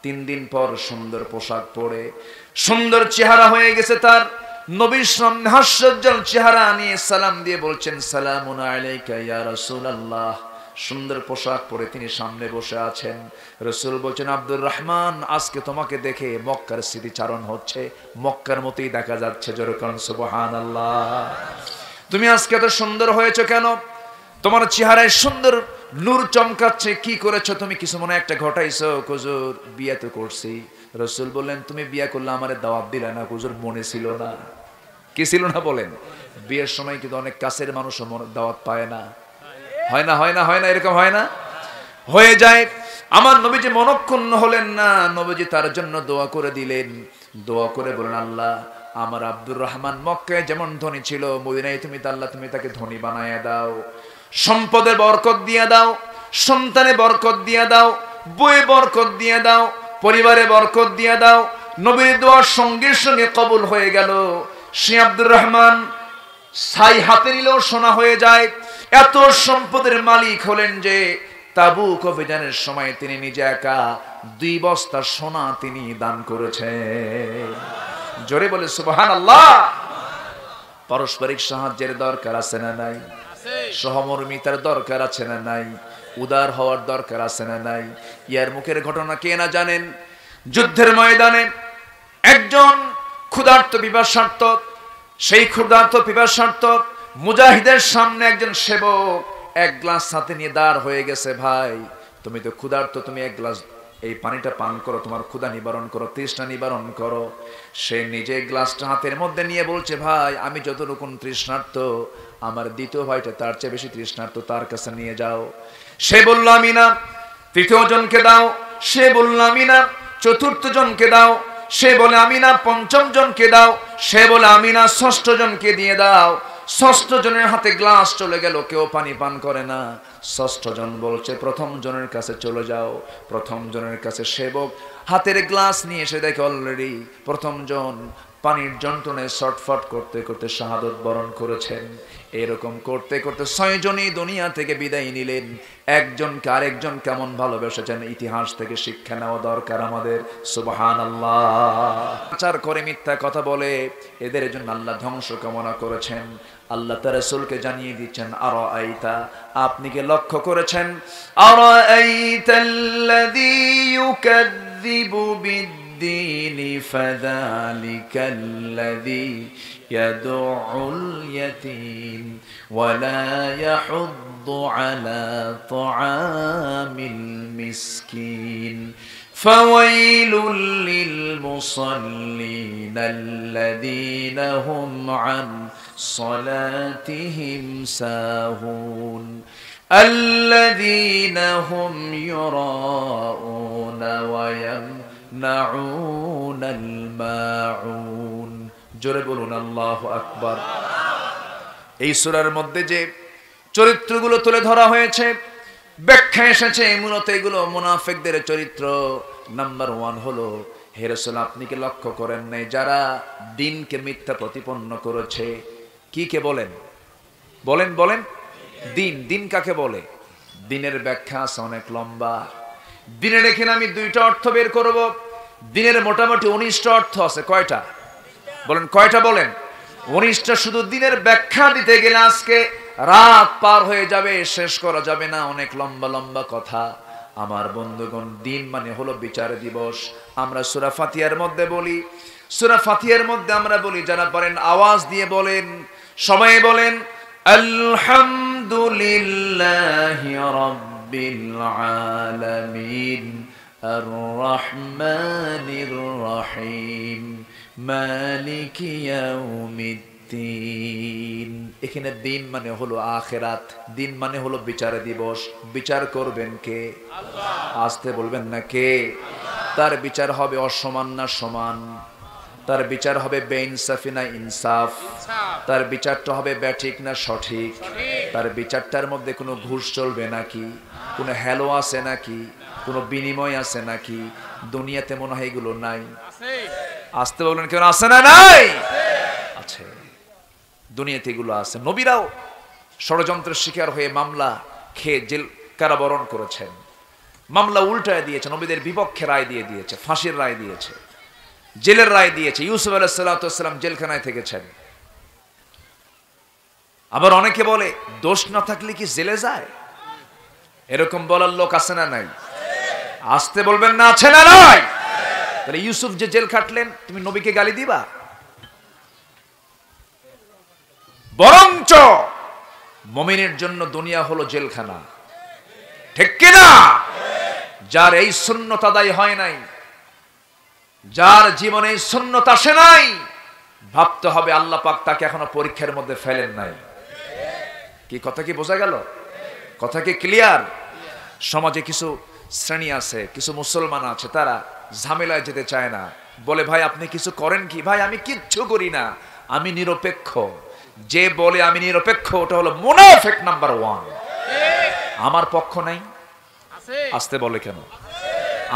3 দিন পর সুন্দর পোশাক পরে, সুন্দর চেহারা হয়ে গেছে তার, নবীর সামনে হাস্যোজ্জ্বল চেহারা নিয়ে সালাম দিয়ে বলছেন, সালামুন আলাইকা ইয়া রাসূলুল্লাহ। সুন্দর পোশাক পরে তিনি সামনে বসে আছেন। রাসূল বলছেন, আব্দুর রহমান, আজকে তোমাকে দেখে মক্কার স্মৃতিচারণ হচ্ছে, মক্কার মতোই দেখা যাচ্ছে। যেরকম সুবহানাল্লাহ। তুমি আজকে এত সুন্দর হয়েছো কেন, তোমার চেহারায় সুন্দর নূর চমকাচ্ছে, কি করেছো তুমি, কিছু মনে একটা ঘটাইছো? হুজুর বিয়ে তো করছি। রাসূল বললেন, তুমি বিয়ে করলে আমারে দাওয়াত দিলে না। হুজুর মনে ছিল না। কি ছিল না বলেন? বিয়ের সময় কিন্তু অনেক কাছের মানুষও দাওয়াত পায় না, হয় না, হয় না, হয় না, এরকম হয় না, হয়ে যায়। আমার নবীজি মনক্ষুণ্ণ হলেন না, নবীজি তার জন্য দোয়া করে দিলেন। দোয়া করে বলেন, আল্লাহ আমার আব্দুর রহমান মক্কায় যেমন ধনী ছিল, মদিনায় তুমি আল্লাহ তুমি তাকে ধনী বানায়া দাও, সম্পদের বরকত দিয়ে দাও, সন্তানে বরকত দিয়ে দাও, বইয়ে বরকত দিয়ে দাও, পরিবারে বরকত দিয়ে দাও। নবীর দোয়ার সঙ্গে সঙ্গে কবুল হয়ে গেল। সে আব্দুর রহমান ছাই হাতে নিলেও সোনা হয়ে যায়, এত সম্পদের মালিক হলেন যে তাবুক অভিযানের সময় তিনি নিজে একা 2 বস্তা সোনা তিনি দান করেছেন। জোরে বলে সুবহানাল্লাহ। পারস্পরিক সাহায্যের দরকার আছে না নাই? সহমর্মিতার দরকার আছে না নাই? উদার হওয়ার দরকার আছে না নাই? ইয়ার মুখের ঘটনা কে না জানেন? যুদ্ধের ময়দানে একজন ক্ষুধার্ত পিপাসার্ত, সেই ক্ষুধার্ত পিপাসার্ত মুজাহিদের সামনে একজন সেবক 1 গ্লাস হাতে নিয়ে দাঁড় হয়ে গেছে। ভাই তুমি তো ক্ষুধার্ত, তুমি 1 গ্লাস এই পানিটা পান করো, তোমার ক্ষুধা নিবারণ করো, তৃষ্ণা নিবারণ করো। সে নিজে গ্লাসটা হাতের মধ্যে নিয়ে বলছে, ভাই আমি যতটুকু তৃষ্ণার্ত, আমার দ্বিতীয় ভাইটা তার চেয়ে বেশি তৃষ্ণার্ত, তার কাছে নিয়ে যাও। সে বলল আমি না। তৃতীয় জনকে দাও। সে বলল আমি না। চতুর্থ জনকে দাও। সে বলে আমি না। পঞ্চম জনকে দাও। সে বলে আমি না। ষষ্ঠ জনকে দিয়ে দাও। ষষ্ঠ জনের হাতে গ্লাস চলে গেল, কেউ পানি পান করে না। ষষ্ঠ জন বলছে প্রথম জনের কাছে চলে যাও। প্রথম জনের কাছে সেবক হাতের গ্লাস নিয়ে এসে দেখে অলরেডি প্রথম জন পানির যন্ত্রণায় ছটফট করতে করতে শাহাদত বরণ করেছেন। এরকম করতে করতে 6 জনই দুনিয়া থেকে বিদায় নিলেন। একজনকে আরেকজন কেমন ভালোবেসেছেন, ইতিহাস থেকে শিক্ষা নেওয়া দরকার আমাদের। সুবহানাল্লাহ। প্রচার করে মিথ্যা কথা বলে এদের জন্য আল্লাহ ধ্বংস কামনা করেছেন। আল্লাহ তার রাসূলকে জানিয়ে দিচ্ছেন, আরাআইতা, আপনি কি লক্ষ্য করেছেন, আরাআইতাল্লাযী ইউকাযযিবু বিদ্দীনি ফাযালিকাল্লাযী ইয়াদউল ইয়াতীম ওয়া লা ইয়াহুদ্দু আলা তুআমিল মিসকিন ফাওয়াইলুল লিল মুসাল্লিন আল্লাযীনা হুম আন صلاتهم ساهون الذين هم يراءون ويمنعون الماعون জোরে বলুন আল্লাহু আকবার। এই সূরার মধ্যে যে চরিত্রগুলো তুলে ধরা হয়েছে, ব্যাখ্যা এসেছে, মূলত এগুলো মুনাফিকদের চরিত্র। নাম্বার 1 হলো, হে রাসূল আপনি কি লক্ষ্য করেন নাই যারা দ্বীনকে মিথ্যা প্রতিপন্ন করেছে, কি কে বলেন বলেন বলেন দ্বীন। দ্বীন কাকে বলে? দ্বীনের ব্যাখ্যা আছে অনেক লম্বা। দ্বীনের এখানে আমি 2টা অর্থ বের করব। দ্বীনের মোটামুটি 19টা অর্থ আছে। কয়টা বলেন? কয়টা বলেন? 19টা। শুধু দ্বীনের ব্যাখ্যা দিতে গেলে আজকে রাত পার হয়ে যাবে, শেষ করা যাবে না, অনেক লম্বা লম্বা কথা। আমার বন্ধুগণ, দ্বীন মানে হলো বিচার দিবস। আমরা সূরা ফাতিহার মধ্যে বলি, সূরা ফাতিহার মধ্যে আমরা বলি, যারা পারেন আওয়াজ দিয়ে বলেন, সবাই বলেন আলহামদুলিল্লাহি রাব্বিল আলামিন আর রহমানির রহিম মালিকি ইয়াউমিদ্দিন। এখানে দিন মানে হলো আখিরাত, দিন মানে হলো বিচার দিবস। বিচার করবেন কে? আল্লাহ। আসতে বলবেন না কে? তার বিচার হবে অসমান না সমান? তার বিচার হবে বেইনসাফি না ইনসাফ? তার বিচারটা হবে ব্যাঠিক না সঠিক? তার বিচারটার মধ্যে কোনো ঘুষ চলবে নাকি, কোনো হেলো আছে নাকি, কোনো বিনিময় আছে নাকি? দুনিয়াতে মনে হয় এগুলো নাই। আসতে বলবেন কেন? আছে না নাই? আছে। দুনিয়াতে এগুলো আছে। নবীরাও ষড়যন্ত্রের শিকার হয়ে মামলা খেয়ে জেল কারাবরণ করেছেন। মামলা উল্টায় দিয়েছে, নবীদের বিপক্ষে রায় দিয়ে দিয়েছে, ফাঁসির রায় দিয়েছে, জেলের রায় দিয়েছে। ইউসুফ আলাইহিস সালাম জেলখানায় থেকেছেন। আবার অনেকে বলে দোষ না থাকলে কি জেলে যায়? এরকম বলার লোক আছে না নাই? আসতে বলবেন না আছে না নাই? তাহলে ইউসুফ যে জেল খাটলেন, তুমি নবীকে গালি দিবা? বরঞ্চ মুমিনের জন্য দুনিয়া হলো জেলখানা, ঠিক কিনা? যার এই সুন্নত আদায় হয় নাই, যার জীবনে এই সুন্নত আসে নাই, ভাবতে হবে আল্লাহ পাক তাকে এখনো পরীক্ষার মধ্যে ফেলেন নাই। কি কথা কি বোঝা গেল? কথা কি ক্লিয়ার? সমাজে কিছু শ্রেণী আছে, কিছু মুসলমান আছে, তারা ঝামেলায় যেতে চায় না। বলে ভাই আপনি কিছু করেন কি? ভাই আমি কিচ্ছু করি না, আমি নিরপেক্ষ। যে বলে আমি নিরপেক্ষ, ওটা হলো মুনাফিক নাম্বার 1। আমার পক্ষ নাই? আসতে বলে কেন?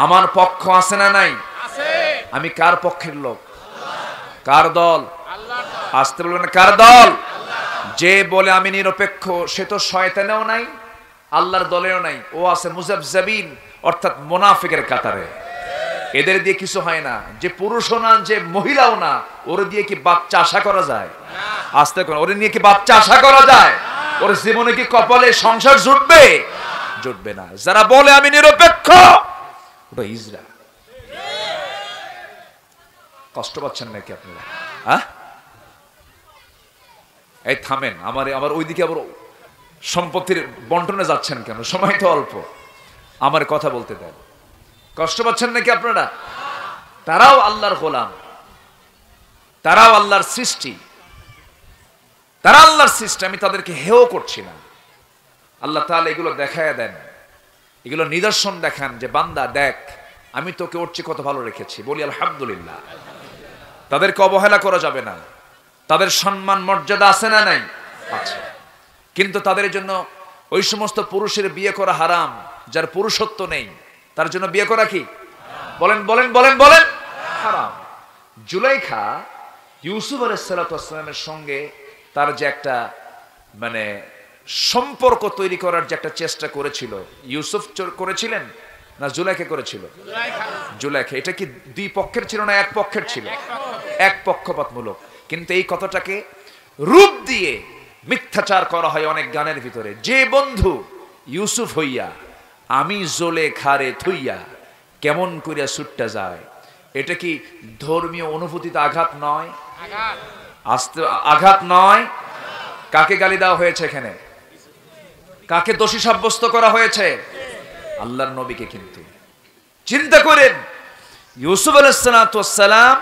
আমার পক্ষ আছে না নাই? আমি কার পক্ষের লোক? কার দল? আসতে বলবেন কার দল? যে বলে আমি নিরপেক্ষ, সে তো শয়তানেও নাই, আল্লাহর দলেও নাই, ও আছে মুজাবজাবিন, অর্থাৎ মুনাফিকের কাতারে। এদের দিয়ে কিছু হয় না। যে পুরুষও না, যে মহিলাও না, ওর দিয়ে কি বাচ্চা আশা করা যায়? আসতে কোন ওরে নিয়ে কি বাচ্চা আশা করা যায়? ওর জীবনে কি কপালে সংসার জুটবে? জুটবে না। যারা বলে আমি নিরপেক্ষ, ওটা ইজরা। কষ্ট পাচ্ছেন নাকি আপনারা? এই থামেন, আমার ওইদিকে আবার সম্পত্তির বন্টনে যাচ্ছেন কেন? সময় তো অল্প, আমার কথা বলতে দেন। কষ্ট পাচ্ছেন নাকি আপনারা? তারাও আল্লাহর গোলাম, তারাও আল্লাহর সৃষ্টি, তারা আল্লাহর সৃষ্টি। আমি তাদেরকে হেয় করছি না। আল্লাহ তাআলা এগুলো দেখায় দেন, এগুলো নিদর্শন দেখান যে বান্দা দেখ আমি তোকে ওর চেয়ে কত ভালো রেখেছি, বলি আলহামদুলিল্লাহ। তাদেরকে অবহেলা করা যাবে না, তাদের সম্মান মর্যাদা আছে না নাই? আছে। কিন্তু তাদের জন্য ওই সমস্ত পুরুষের বিয়ে করা হারাম যার পুরুষত্ব নেই, তার জন্য বিয়ে করা কি? বলেন বলেন বলেন বলেন, হারাম। জুলাইখা ইউসুফ আলাইহিস সালাতু ওয়াস সালামের সঙ্গে তার যে একটা মানে সম্পর্ক তৈরি করার যে একটা চেষ্টা করেছিল, ইউসুফ করেছিলেন না জুলাইখা করেছিল? জুলাইখা। এটা কি দুই পক্ষের ছিল না এক পক্ষের ছিল? এক পক্ষপাতমূলক। কিন্তু এই কথাটাকে রূপ দিয়ে মিথ্যাচার করা হয় অনেক গানের ভিতরে। যে বন্ধু ইউসুফ হইয়া আমি জুলেখারে থুইয়া কেমন করিয়া ছুট্টা যায়, এটা কি ধর্মীয় অনুভূতিতে আঘাত নয়? আঘাত নয়? কাকে গালি দেওয়া হয়েছে এখানে? কাকে দোষী সাব্যস্ত করা হয়েছে? আল্লাহর নবীকে। কিন্তু চিন্তা করেন, ইউসুফ আলাইহিস সালাম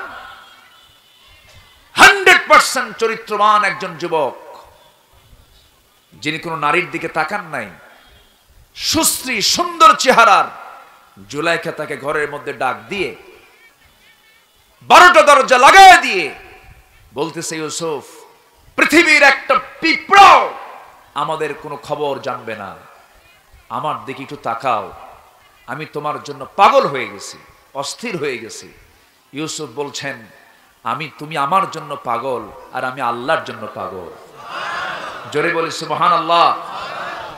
100% চরিত্রবান একজন যুবক, যিনি কোনো নারীর দিকে তাকান নাই, সুশ্রী সুন্দর চেহারার। জুলাইখা তাকে ঘরের মধ্যে ডাক দিয়ে 12টা দরজা লাগায় দিয়ে বলতেছে, ইউসুফ, পৃথিবীর একটা পিঁপড়া আমাদের কোনো খবর জানবে না, আমার দিকে একটু তাকাও, আমি তোমার জন্য পাগল হয়ে গেছি, অস্থির হয়ে গেছি। ইউসুফ বলছেন, তুমি আমার জন্য পাগল আর আমি আল্লাহর জন্য পাগল। জোরে বলি সুবহানাল্লাহ।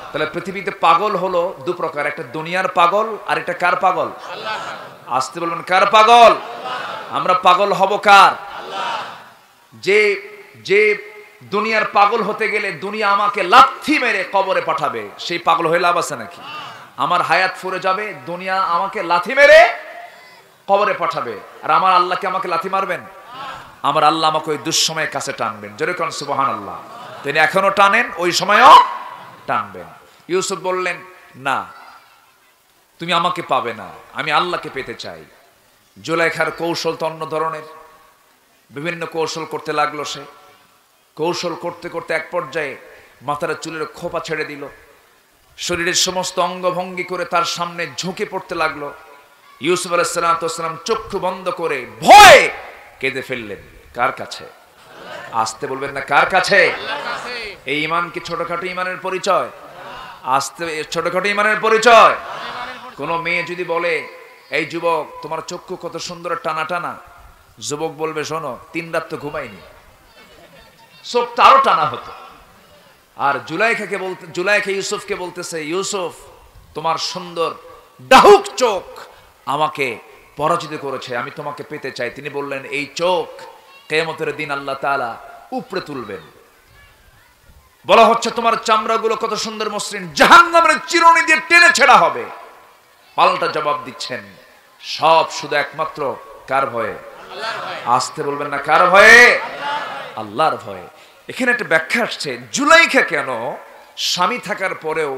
তাহলে পৃথিবীতে পাগল হলো দু প্রকার, একটা দুনিয়ার পাগল আর একটা কার পাগল? আসতে বলবেন, কার পাগল? আমরা পাগল হব কার? যে যে দুনিয়ার পাগল হতে গেলে দুনিয়া আমাকে লাথি মেরে কবরে পাঠাবে, সেই পাগল হয়ে লাভ আছে নাকি? আমার হায়াত ফুরে যাবে, দুনিয়া আমাকে লাথি মেরে কবরে পাঠাবে, আর আমার আল্লাহকে আমাকে লাথি মারবেন? আমার আল্লাহ আমাকে ওই দুঃসময়ের কাছে টানবেন। জোরে কোন সুবহানাল্লাহ। তিনি এখনো টানেন, ওই সময়ও টানবেন। ইউসুফ বললেন, না, তুমি আমাকে পাবে না, আমি আল্লাহকে পেতে চাই। জুলাইখার কৌশল তো অন্য ধরনের, বিভিন্ন কৌশল করতে লাগলো সে। কৌশল করতে করতে এক পর্যায়ে মাথার চুলের খোপা ছেড়ে দিল, শরীরের সমস্ত অঙ্গভঙ্গি করে তার সামনে ঝুঁকে পড়তে লাগলো। ইউসুফ আলাইহিস সালাম চক্ষু বন্ধ করে ভয়ে কেঁদে ফেললেন। কার কাছে? আসতে বলবেন না, কার কাছে? এই ঈমান কি ছোটখাটো ঈমানের পরিচয়? আসতে ছোটখাটো ঈমানের পরিচয়? কোন মেয়ে যদি বলে, এই যুবক তোমার চক্ষু কত সুন্দর টানা টানা, যুবক বলবে, শোনো 3 রাত তো ঘুমাইনি, চোখটা আরো টানা হতো। আর জুলাইখা ইউসুফকে বলতেছে, ইউসুফ তোমার সুন্দর ডাহুক চোখ আমাকে পরাজিত করেছে, আমি তোমাকে পেতে চাই। তিনি বললেন, এই চোখ কিয়ামতের দিন আল্লাহ তাআলা উপরে তুলবেন। বলা হচ্ছে তোমার চামড়াগুলো কত সুন্দর মসৃণ, জাহান্নামের চিরুনি দিয়ে টেনে ছেঁড়া হবে। পাল্টা জবাব দিচ্ছেন, সব শুধু একমাত্র কার ভয়ে? আসতে বলবেন না, কার ভয়ে? আল্লাহর ভয়ে। এখানে একটা ব্যাখ্যা আসছে, জুলাইখা কেন স্বামী থাকার পরেও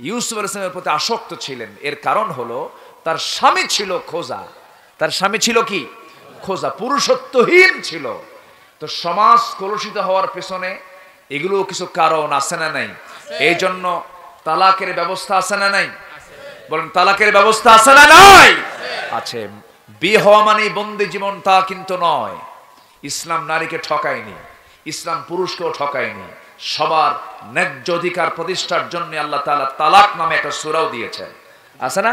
ইউসুফ আলাইহিস সালামের প্রতি আসক্ত ছিলেন। এর কারণ হলো তার স্বামী ছিল খোজা। তার স্বামী ছিল কি? খোজা, পুরুষত্বহীন ছিল। তো সমাজ কলুষিত হওয়ার পেছনে এগুলো কিছু কারণ আছে না নাই? এই জন্য তালাকের ব্যবস্থা আছে না নাই? বলেন, তালাকের ব্যবস্থা আছে না নাই? আছে। বিয়ে হওয়া মানেই বন্দি জীবন তা কিন্তু নয়। ইসলাম নারীকে ঠকায়নি, ইসলাম পুরুষকেও ঠকায়নি। সবার ন্যায্য অধিকার প্রতিষ্ঠার জন্য আল্লাহ তাআলা তালাক নামে একটা সূরাও দিয়েছেন। আছে না?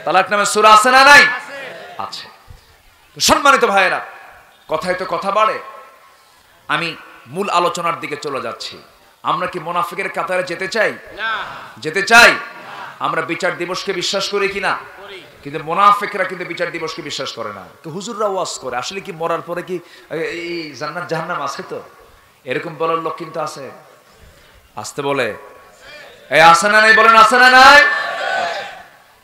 তালাক নামে সূরা আছে না নাই? আছে। সম্মানিত ভাইয়েরা, কথায় তো কথা বাড়ে, আমি মূল আলোচনার দিকে চলে যাচ্ছি। আমরা কি মুনাফিকের কাতারে যেতে চাই? না। যেতে চাই? আমরা বিচার দিবসকে বিশ্বাস করি কিনা? কিন্তু মুনাফিকরা কিন্তু বিচার দিবসকে বিশ্বাস করে না। হুজুররা ওয়াজ করে, আসলে কি মরার পরে কি এই জান্নাত জাহান্নাম আছে? তো এরকম বলার লোক কিন্তু আছে। আসতে বলে, এই আছে না নাই? বলেন, আছে না নাই?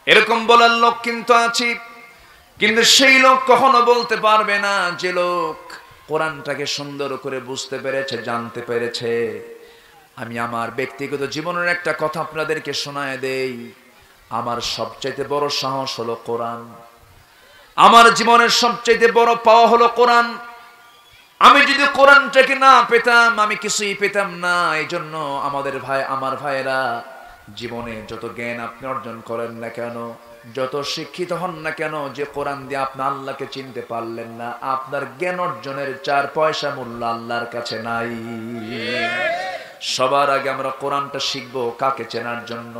এরকম বলার লোক কিন্তু আছে। কিন্তু সেই লোক কখনো বলতে পারবে না যে লোক কোরআনটাকে সুন্দর করে বুঝতে পেরেছে, জানতে পেরেছে। আমি আমার ব্যক্তিগত জীবনের একটা কথা আপনাদেরকে শোনায় দেই। আমার সবচাইতে বড় সাহস হলো কোরআন, আমার জীবনের সবচাইতে বড় পাওয়া হলো কোরআন। আমি যদি কোরআনটাকে না পেতাম আমি কিছুই পেতাম না। এই জন্য আমার ভাইয়েরা, জীবনে যত জ্ঞান আপনি অর্জন করেন না কেন, যত শিক্ষিত হন না কেন, যে কোরআন দিয়ে আপনি আল্লাহকে চিনতে পারলেন না, আপনার জ্ঞান অর্জনের 4 পয়সা মূল্য আল্লাহর কাছে নাই। সবার আগে আমরা কোরআনটা শিখবো কাকে চেনার জন্য?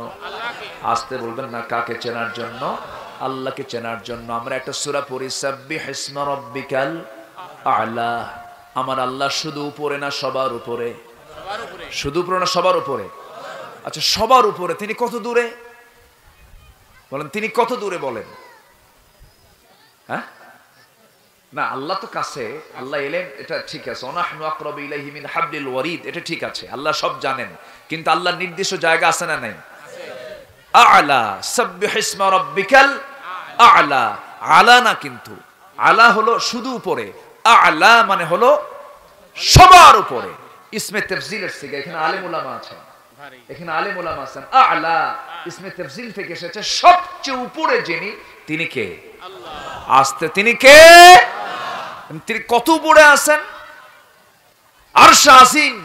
আসতে বলবেন না, কাকে চেনার জন্য? আল্লাহকে চেনার জন্য। আমরা একটা সূরা পড়ি, সাব্বিহ ইসমা রাব্বিকাল আ'লা। আমার আল্লাহ শুধু উপরে না সবার উপরে? শুধু উপরে না সবার উপরে? আচ্ছা, সবার উপরে তিনি কত দূরে বলেন? তিনি কত দূরে বলেন? হ্যাঁ, না, আল্লাহ তো কাছে, আল্লাহ এলেন, এটা ঠিক আছে। ওয়ানাহনু আকরাবু ইলাইহি মিন হাবলিল ওয়ারিদ, এটা ঠিক আছে, আল্লাহ সব জানেন। কিন্তু আল্লাহর নির্দিষ্ট জায়গা আছে না নাই? আ'লা, সাব্বিহ ইসমা রাব্বিকাল আ'লা। আলা না, কিন্তু আলা হলো শুধু উপরে, আ'লা মানে হলো সবার উপরে। ইসমে তাফজিলের সিগা, এখানে আলেম উলামা আছেন, এখানে আলেম উলামা আছেন। আ'লা ইসমে তাফজিল থেকে এসেছে, সবচেয়ে উপরে যিনি, তিনি কে? আল্লাহ। আসতে, তিনি কে? তিনি কত উপরে আছেন? আরশ আজিম,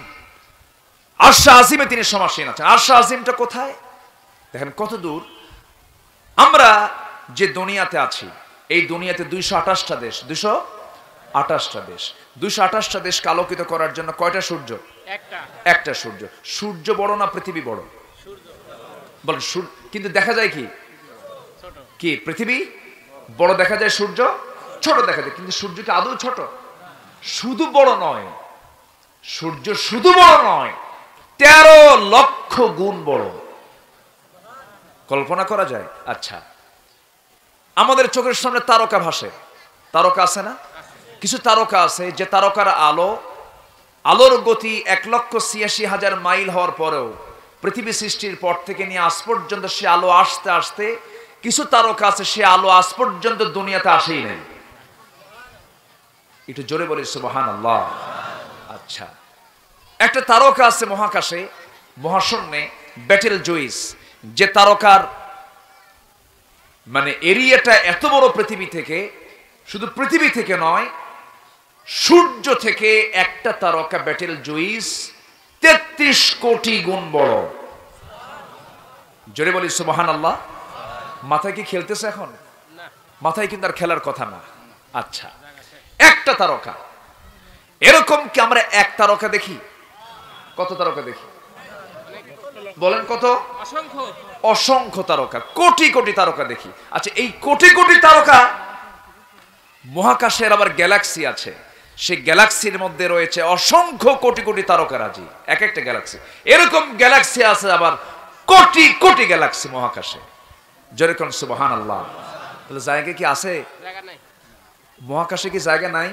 আরশ আজিমে তিনি সমাসীন আছেন। আরশ আজিমটা কোথায় দেখেন, কত দূর। আমরা যে দুনিয়াতে আছি, এই দুনিয়াতে 228টা দেশ, 228টা দেশ, 228টা দেশকে আলোকিত করার জন্য কয়টা সূর্য? একটা সূর্য। সূর্য বড় না পৃথিবী বড়? বলেন। কিন্তু দেখা যায় কি পৃথিবী বড় দেখা যায়, সূর্য ছোট দেখা যায়। কিন্তু সূর্য কি আদৌ ছোট? শুধু বড় নয়, সূর্য শুধু বড় নয়, 13 লক্ষ গুণ বড়। কল্পনা করা যায়? আচ্ছা, আমাদের চোখের সামনে তারকা ভাসে, তারকা আছে না? কিছু তারকা আছে যে তারকার আলোর গতি 1,86,000 মাইল হওয়ার পরেও পৃথিবী সৃষ্টির পর থেকে নিয়ে আজ পর্যন্ত সে আলো আসতে আসতে, কিছু তারকা আছে সে আলো আজ পর্যন্ত দুনিয়াতে আসেই নাই। একটু জোরে বলি সুবহানাল্লাহ। আচ্ছা, একটা তারকা আছে মহাকাশে, মহাশূন্যে, বেটেল জুইস, যে তারকার মানে এরিয়াটা এত বড় পৃথিবী থেকে, শুধু পৃথিবী থেকে নয়, সূর্য থেকে একটা তারকা বেটেল জুইস 33 কোটি গুণ বড়। জোরে বলি সুবহানাল্লাহ। মাথায় কি খেলতেছে এখন? মাথায় কিন্তু আর খেলার কথা না। আচ্ছা, একটা তারকা। এরকম কি আমরা এক তারকা দেখি? কত তারকা দেখি বলেন? কত? অসংখ্য, অসংখ্য তারকা, কোটি কোটি তারকা দেখি। আচ্ছা, এই কোটি কোটি তারকা, মহাকাশের আবার গ্যালাক্সি আছে, সেই গ্যালাক্সির মধ্যে রয়েছে অসংখ্য কোটি কোটি তারকারাজি, এক একটা গ্যালাক্সি। এরকম গ্যালাক্সি আছে আবার কোটি কোটি গ্যালাক্সি মহাকাশে। যেরকম সুবহানাল্লাহ। তাহলে জায়গা কি আছে? মহাকাশে কি জায়গা নাই?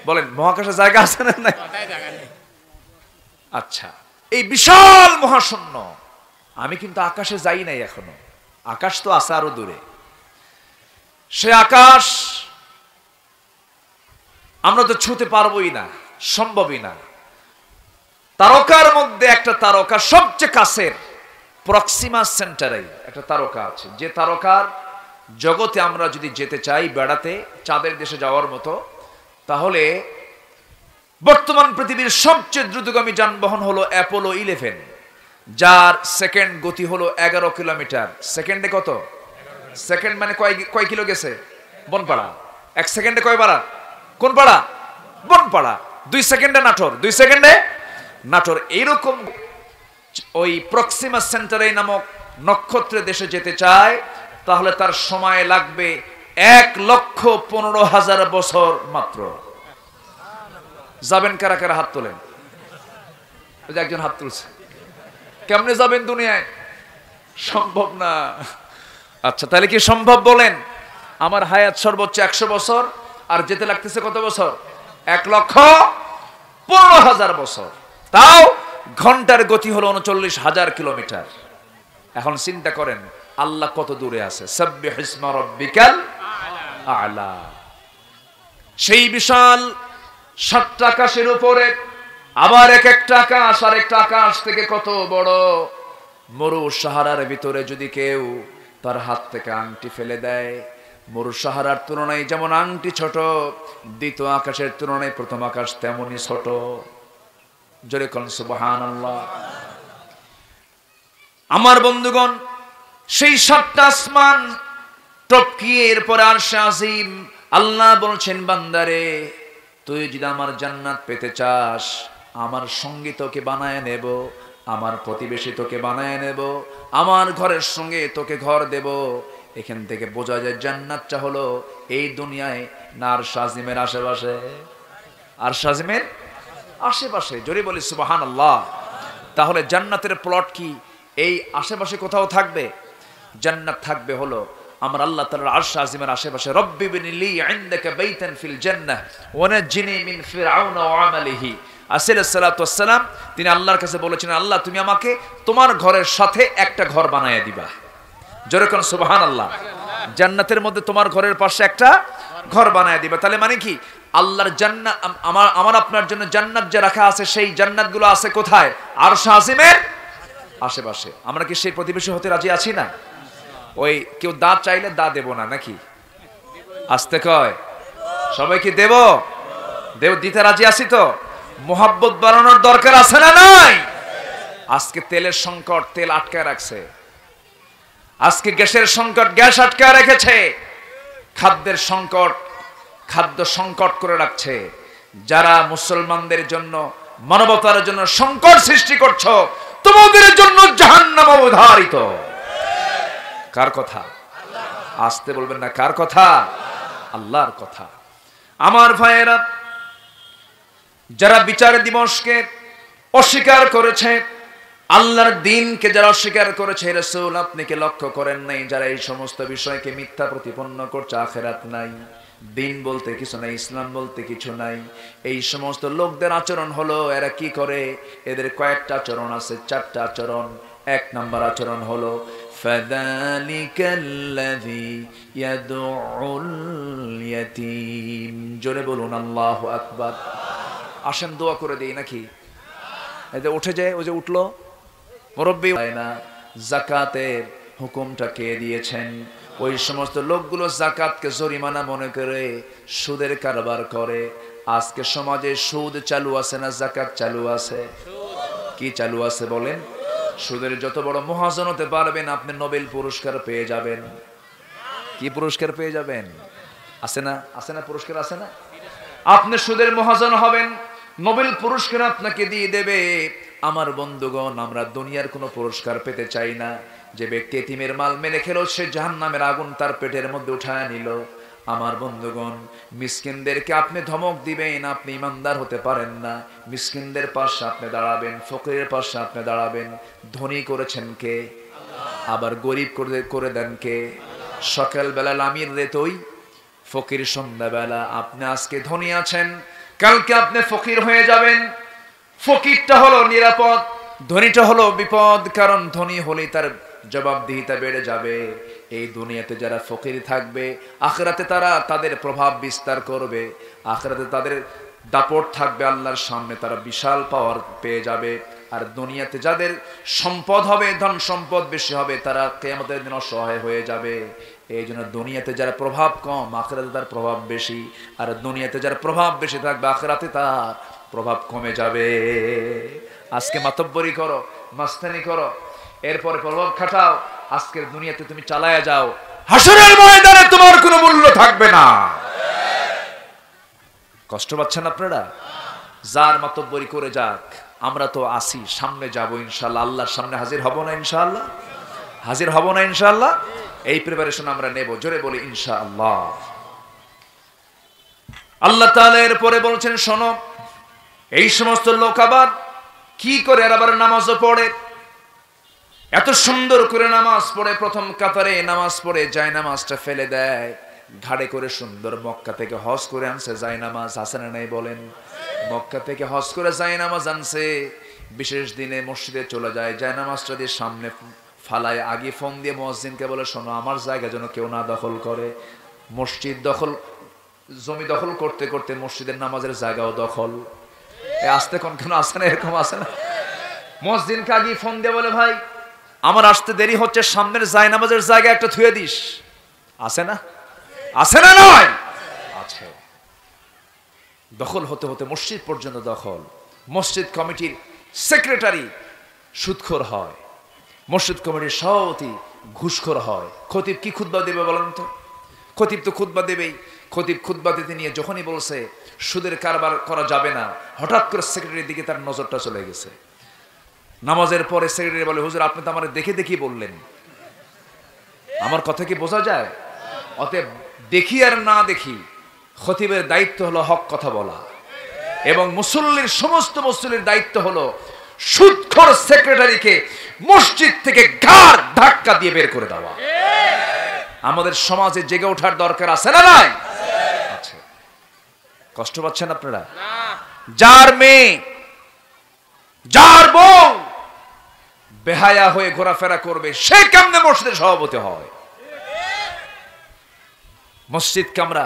বলেন, মহাকাশে জায়গা আছে না নাই? আচ্ছা, এই বিশাল মহাশূন্য, আমি কিন্তু আকাশে যাই নাই এখনো, আকাশ তো আছে আরো দূরে। সে আকাশ আমরা তো ছুঁতে পারবোই না, সম্ভবই না। তারকার মধ্যে একটা তারকা সবচেয়ে কাছের, প্রক্সিমা সেন্টারে একটা তারকা আছে, যে তারকার জগতে আমরা যদি যেতে চাই বেড়াতে, চাঁদের দেশে যাওয়ার মতো, তাহলে বর্তমান পৃথিবীর সবচেয়ে দ্রুতগামী যানবাহন হলো অ্যাপোলো 11, যার সেকেন্ড গতি হলো 11 কিলোমিটার সেকেন্ডে। কত সেকেন্ড মানে কয় কিলো গেছে? বনপাড়া। 1 সেকেন্ডে কয় পাড়া? কোন পাড়া? বনপাড়া। 2 সেকেন্ডে নাটোর, 2 সেকেন্ডে নাটোর। এইরকম ওই প্রক্সিমা সেন্টারে নামক নক্ষত্রের দেশে যেতে চায়, তাহলে তার সময় লাগবে 1,15,000 বছর মাত্র। যাবেন কারা কারা? হাত তোলেন। একজন হাত তুলছে। কেমনে যাবেন দুনিয়ায়? সম্ভব না। আচ্ছা, তাহলে কি সম্ভব বলেন? আমার হায়াত সর্বোচ্চ 100 বছর, আর যেতে লাগতেছে কত বছর? 1,15,000 বছর। তাও ঘন্টার গতি হলো 39,000 কিলোমিটার। এখন চিন্তা করেন আল্লাহ কত দূরে আছে। সাব্বিহ ইসমা রাব্বিকাল আ'লা। সেই বিশাল 7টা আকাশের উপরে আবার এক একটা আকাশ, আর একটা আকাশ থেকে কত বড়। মরু সাহারার ভিতরে যদি কেউ তার হাত থেকে আংটি ফেলে দেয়। মরু সাহারার তুলনায় যেমন আংটি ছোট, দ্বিতীয় আকাশের তুলনায় প্রথম আকাশ তেমনই ছোট। জোরে কোন সুবহানাল্লাহ। আমার বন্ধুগণ, সেই 7টা আসমান টপকিয়ে এরপরে আরশে আজিম, আল্লাহ বলছেন বান্দারে তুই যদি আমার জান্নাত পেতে চাস, আমার সঙ্গী তোকে বানায় নেব, আমার প্রতিবেশী তোকে বানায় নেব, আমার ঘরের সঙ্গে তোকে ঘর দেব। এখান থেকে বোঝা যায় জান্নাতটা হলো এই দুনিয়ায় না আরশে আজিমের আশেপাশে, আরশে আজিমের আশেপাশে। জোরে বলি সুবহানাল্লাহ। তাহলে জান্নাতের প্লট কি এই আশেপাশে কোথাও থাকবে? জান্নাত থাকবে হলো আমার আল্লাহ তাআলার আরশ আজিমের আশেপাশে। রব্বি বিনিলি ইনদাকা বাইতান ফিল জান্নাহ ওয়া নাজ্জিনি মিন ফিরআউনা ওয়া আমালিহি। আলাইহিস সালাতু ওয়াস সালাম তিনি আল্লাহর কাছে বলেছেন, আল্লাহ তুমি আমাকে তোমার ঘরের সাথে একটা ঘর বানায়া দিবা। জোরে কোন সুবহানাল্লাহ। জান্নাতের মধ্যে তোমার ঘরের পাশে একটা ঘর বানায়া দিবা। তাহলে মানে কি আল্লাহর জান্নাত, আমার আপনার জন্য জান্নাত যে রাখা আছে সেই জান্নাতগুলো আছে কোথায়? আরশ আজিমের আশেপাশে। আমরা কি সেই প্রতিবেশী হতে রাজি আছি না? ওই কেউ দা চাইলে দা দেব না নাকি? আসতে কয় সবাই কি দেব? দিতে রাজি আছি তো? মোহাব্বত বাড়ানোর দরকার আছে না নাই? আজকে তেলের সংকট, তেল আটকায় রাখছে। আজকে গ্যাসের সংকট, গ্যাস আটকায় রেখেছে। খাদ্যের সংকট, খাদ্য সংকট করে রাখছে। যারা মুসলমানদের জন্য, মানবতার জন্য সংকট সৃষ্টি করছো, তোমাদের জন্য জাহান্নাম অবধারিত। কার কথা? আসতে বলবেন না। কার কথা? আল্লাহর কথা। আমার ভাইয়েরা, যারা বিচার দিবসকে অস্বীকার করেছে, আল্লাহর দিনকে যারা অস্বীকার করেছে, রাসূল আপনি কি লক্ষ্য করেন নাই যারা এই সমস্ত বিষয়কে মিথ্যা প্রতিপন্ন করছে, আখিরাত নাই, দিন বলতে কিছু নাই, ইসলাম বলতে কিছু নাই, এই সমস্ত লোকদের আচরণ হলো এরা কি করে? এদের কয়েকটা আচরণ আছে, 4টা আচরণ। 1 নম্বর আচরণ হলো ফাযালিকাল্লাযী ইয়াদউল ইয়াতীম। জোরে বলুন আল্লাহু আকবার। আসেন দোয়া করে দেই নাকি? এই যে উঠে যায়, ওই যে উঠলো মুরব্বি না। যাকাতের হুকুমটা কে দিয়েছেন? ওই সমস্ত লোকগুলো যাকাতকে জরিমানা মনে করে সুদের কারবার করে। আজকে সমাজে সুদ চালু আছে না যাকাত চালু আছে? কি চালু আছে বলেন? সুদের যত বড় মহাজন হতে পারবেন আপনি নোবেল পুরস্কার পেয়ে যাবেন। কি পুরস্কার পেয়ে যাবেন? আছে না? আছে না? পুরস্কার আছে না? আপনি সুদের মহাজন হবেন, নোবেল পুরস্কার আপনাকে দিয়ে দেবে। আমার বন্ধুগণ, আমরা দুনিয়ার কোনো পুরস্কার পেতে চাই না। যে ব্যক্তি এতিমের মাল মেরে খেলো সে জাহান্নামের আগুন তার পেটের মধ্যে উঠায় নিল। আমার বন্ধুগণ, মিসকিনদেরকে আপনি ধমক দিবেন, আপনি ইমানদার হতে পারেন না। মিসকিনদের পাশে আপনি দাঁড়াবেন, ফকিরের পাশে আপনি দাঁড়াবেন। ধনী করেছেন কে? আবার গরিব করে দেন কে? সকালবেলা লামির রেতই ফকির সন্ধ্যাবেলা। আপনি আজকে ধনী আছেন, কালকে আপনি ফকির হয়ে যাবেন। ফকিরটা হলো নিরাপদ, ধনীটা হলো বিপদ। কারণ ধনী হলেই তার জবাবদিহিতা বেড়ে যাবে। এই দুনিয়াতে যারা ফকির থাকবে, আখিরাতে তারা তাদের প্রভাব বিস্তার করবে। আখিরাতে তাদের দাপট থাকবে আল্লাহর সামনে, তারা বিশাল পাওয়ার পেয়ে যাবে। আর দুনিয়াতে যাদের সম্পদ হবে, ধন সম্পদ বেশি হবে, তারা কিয়ামতের দিন অসহায় হয়ে যাবে। এই জন্য দুনিয়াতে যারা প্রভাব কম, আখিরাতে তার প্রভাব বেশি। আর দুনিয়াতে যার প্রভাব বেশি থাকবে, আখিরাতে তার প্রভাব কমে যাবে। আজকে মাতব্বরি করো, মাস্তানি করো, এরপরে প্রভাব খাটাও, আজকের দুনিয়াতে তুমি চালায়া যাও, হাসরের ময়দানে তোমার কোনো মূল্য থাকবে না। কষ্ট পাচ্ছেন আপনারা? যার মাতব্বরি করে যাক, আমরা তো আসি, সামনে যাব ইনশাআল্লাহ, আল্লাহর সামনে হাজির হব না ইনশাআল্লাহ? হাজির হব না ইনশাআল্লাহ? এই প্রিপারেশন আমরা নেব। জোরে বলি ইনশাআল্লাহ। আল্লাহ তাআলা এরপরে বলছেন, শোনো, এই সমস্ত লোক আবার কি করে? আর আবার নামাজও পড়ে, এত সুন্দর করে নামাজ পড়ে, প্রথম কাতারে নামাজ পড়ে যায় নামাজটা ফেলে দেয়, ঘাড়ে করে সুন্দর মক্কা থেকে হজ করে আনছে যায় নামাজ। আছে না নাই বলেন? মক্কা থেকে হজ করে যায় নামাজ আনছে, বিশেষ দিনে মসজিদে চলে যায়, যায় নামাজটা দিয়ে সামনে ফালায়, আগে ফোন দিয়ে মুয়াজ্জিনকে বলে, শোনো, আমার জায়গা যেন কেউ না দখল করে। মসজিদ দখল, জমি দখল করতে করতে মসজিদের নামাজের জায়গাও দখল। আসতে কোন কেন আসে না? এরকম আসে না? মুয়াজ্জিনকে আগে ফোন দিয়ে বলে, ভাই আমার আসতে দেরি হচ্ছে, সামনের জায়নামাজের জায়গায় একটা থুয়ে দিস। আছে না? আছে না নয়? আছে। দখল হতে হতে মসজিদ পর্যন্ত দখল। মসজিদ কমিটির সেক্রেটারি সুদখোর হয়, মসজিদ কমিটির সভাপতি ঘুষখোর হয়। খতিব কি খুতবা দেবে বলেন তো? খতিব তো খুতবা দেবেই। খতিব খুতবা দিতে নিয়ে যখনই বলছে সুদের কারবার করা যাবে না, হঠাৎ করে সেক্রেটারির দিকে তার নজরটা চলে গেছে। নামাজের পরে সেক্রেটারি বলে, হুজুর আপনি তো আমার দেখে দেখি বললেন, আমার কথা কি বোঝা যায়? অতএব দেখি আর না দেখি, খতিবের দায়িত্ব হলো হক কথা বলা, এবং মুসল্লির সমস্ত মুসল্লির দায়িত্ব হলো সুদখোর সেক্রেটারিকে মসজিদ থেকে ঘাড় ধাক্কা দিয়ে বের করে দেওয়া। আমাদের সমাজে জেগে ওঠার দরকার আছে না নাই? আছে। কষ্ট পাচ্ছেন আপনারা? যার মেয়ে, যার বউ বেহায়া হয়ে ঘোরাফেরা করবে, সে কেমনে মসজিদের সভাপতি হয়? মসজিদকে আমরা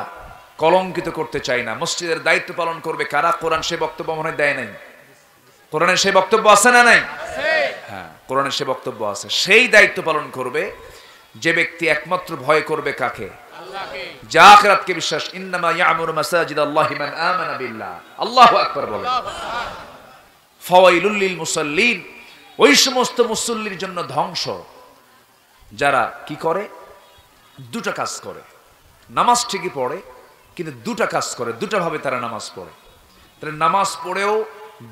কলঙ্কিত করতে চাই না। মসজিদের দায়িত্ব পালন করবে কারা? কোরআন সে বক্তব্য মনে হয় দেয় নাই। কোরআনের সেই বক্তব্য আছে না নাই? হ্যাঁ, কোরআনের সে বক্তব্য আছে। সেই দায়িত্ব পালন করবে যে ব্যক্তি একমাত্র ভয় করবে কাকে? আল্লাহকে। যে আখিরাতকে বিশ্বাস। ইন্নামা ইয়ামুরু মাসাজিদাল্লাহি মান আমানা বিল্লাহ। আল্লাহু আকবার বলেন। ফাওয়াইলুল লিল মুসাল্লিন, ওই সমস্ত মুসল্লির জন্য ধ্বংস যারা কি করে? দুটো কাজ করে। নামাজ ঠিকই পড়ে, কিন্তু দুটো কাজ করে, দুটো ভাবে তারা নামাজ পড়ে। তাহলে নামাজ পড়েও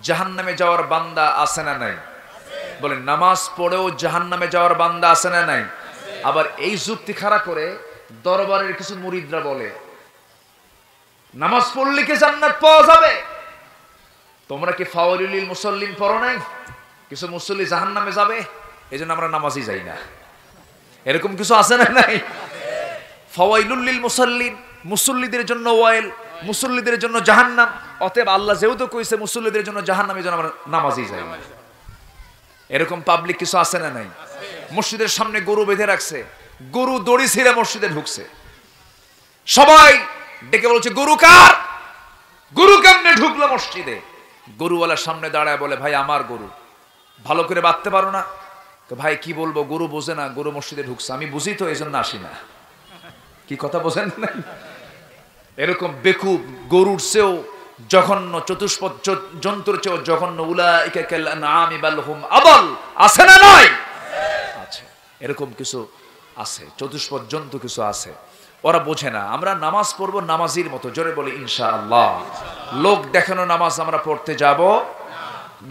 জাহান্নামে যাওয়ার বান্দা আছে না নাই? বলেন, নামাজ পড়েও জাহান্নামে যাওয়ার বান্দা আছে না নাই? আবার এই যুক্তি খাড়া করে দরবারের কিছু মুরিদরা বলে, নামাজ পড়লে কি জান্নাত পাওয়া যাবে? তোমরা কি ফাওয়াইলুল মুসাল্লিন পড়ো নাই? কিছু মুসল্লি জাহান্নামে যাবে, এজন্য আমরা নামাজই যাই না। এরকম কিছু আছে না নাই? ফাওয়াইলুল মুসাল্লিন, মুসল্লিদের জন্য ওয়াইল, মুসল্লিদের জন্য জাহান্নাম। অতএব আল্লাহ যেহেতু কইছে মুসল্লিদের জন্য জাহান্নাম, এজন্য আমরা নামাজই যাই না। এরকম পাবলিক কিছু আছে না নাই? মসজিদের সামনে গরু বেঁধে রাখছে, গরু দড়ি ছিঁড়ে মসজিদে ঢুকছে, সবাই ডেকে বলছে গরু কার? গরু কেমনে ঢুকলো মসজিদে? গরুওয়ালার সামনে দাঁড়ায় বলে, ভাই আমার গরু, ভালো করে বাঁধতে পারো না? ভাই কি বলবো, গরু বোঝে না, গরু মসজিদে ঢুকছে, আমি বুঝি তো এই জন্য আসি না। কি কথা বোঝেন না? এরকম বেকুব, গরুর চেয়েও জঘন্য, চতুষ্পদ জন্তুর চেয়েও জঘন্য, উলাইকা কাল আনআমি বাল হুম আদাল, আছে না নাই? আছে। এরকম কিছু আছে, চতুষ্পদ জন্তু কিছু আছে, ওরা বোঝে না। আমরা নামাজ পড়বো নামাজির মতো, জোরে বলি ইনশাআল্লাহ। লোক দেখানো নামাজ আমরা পড়তে যাব।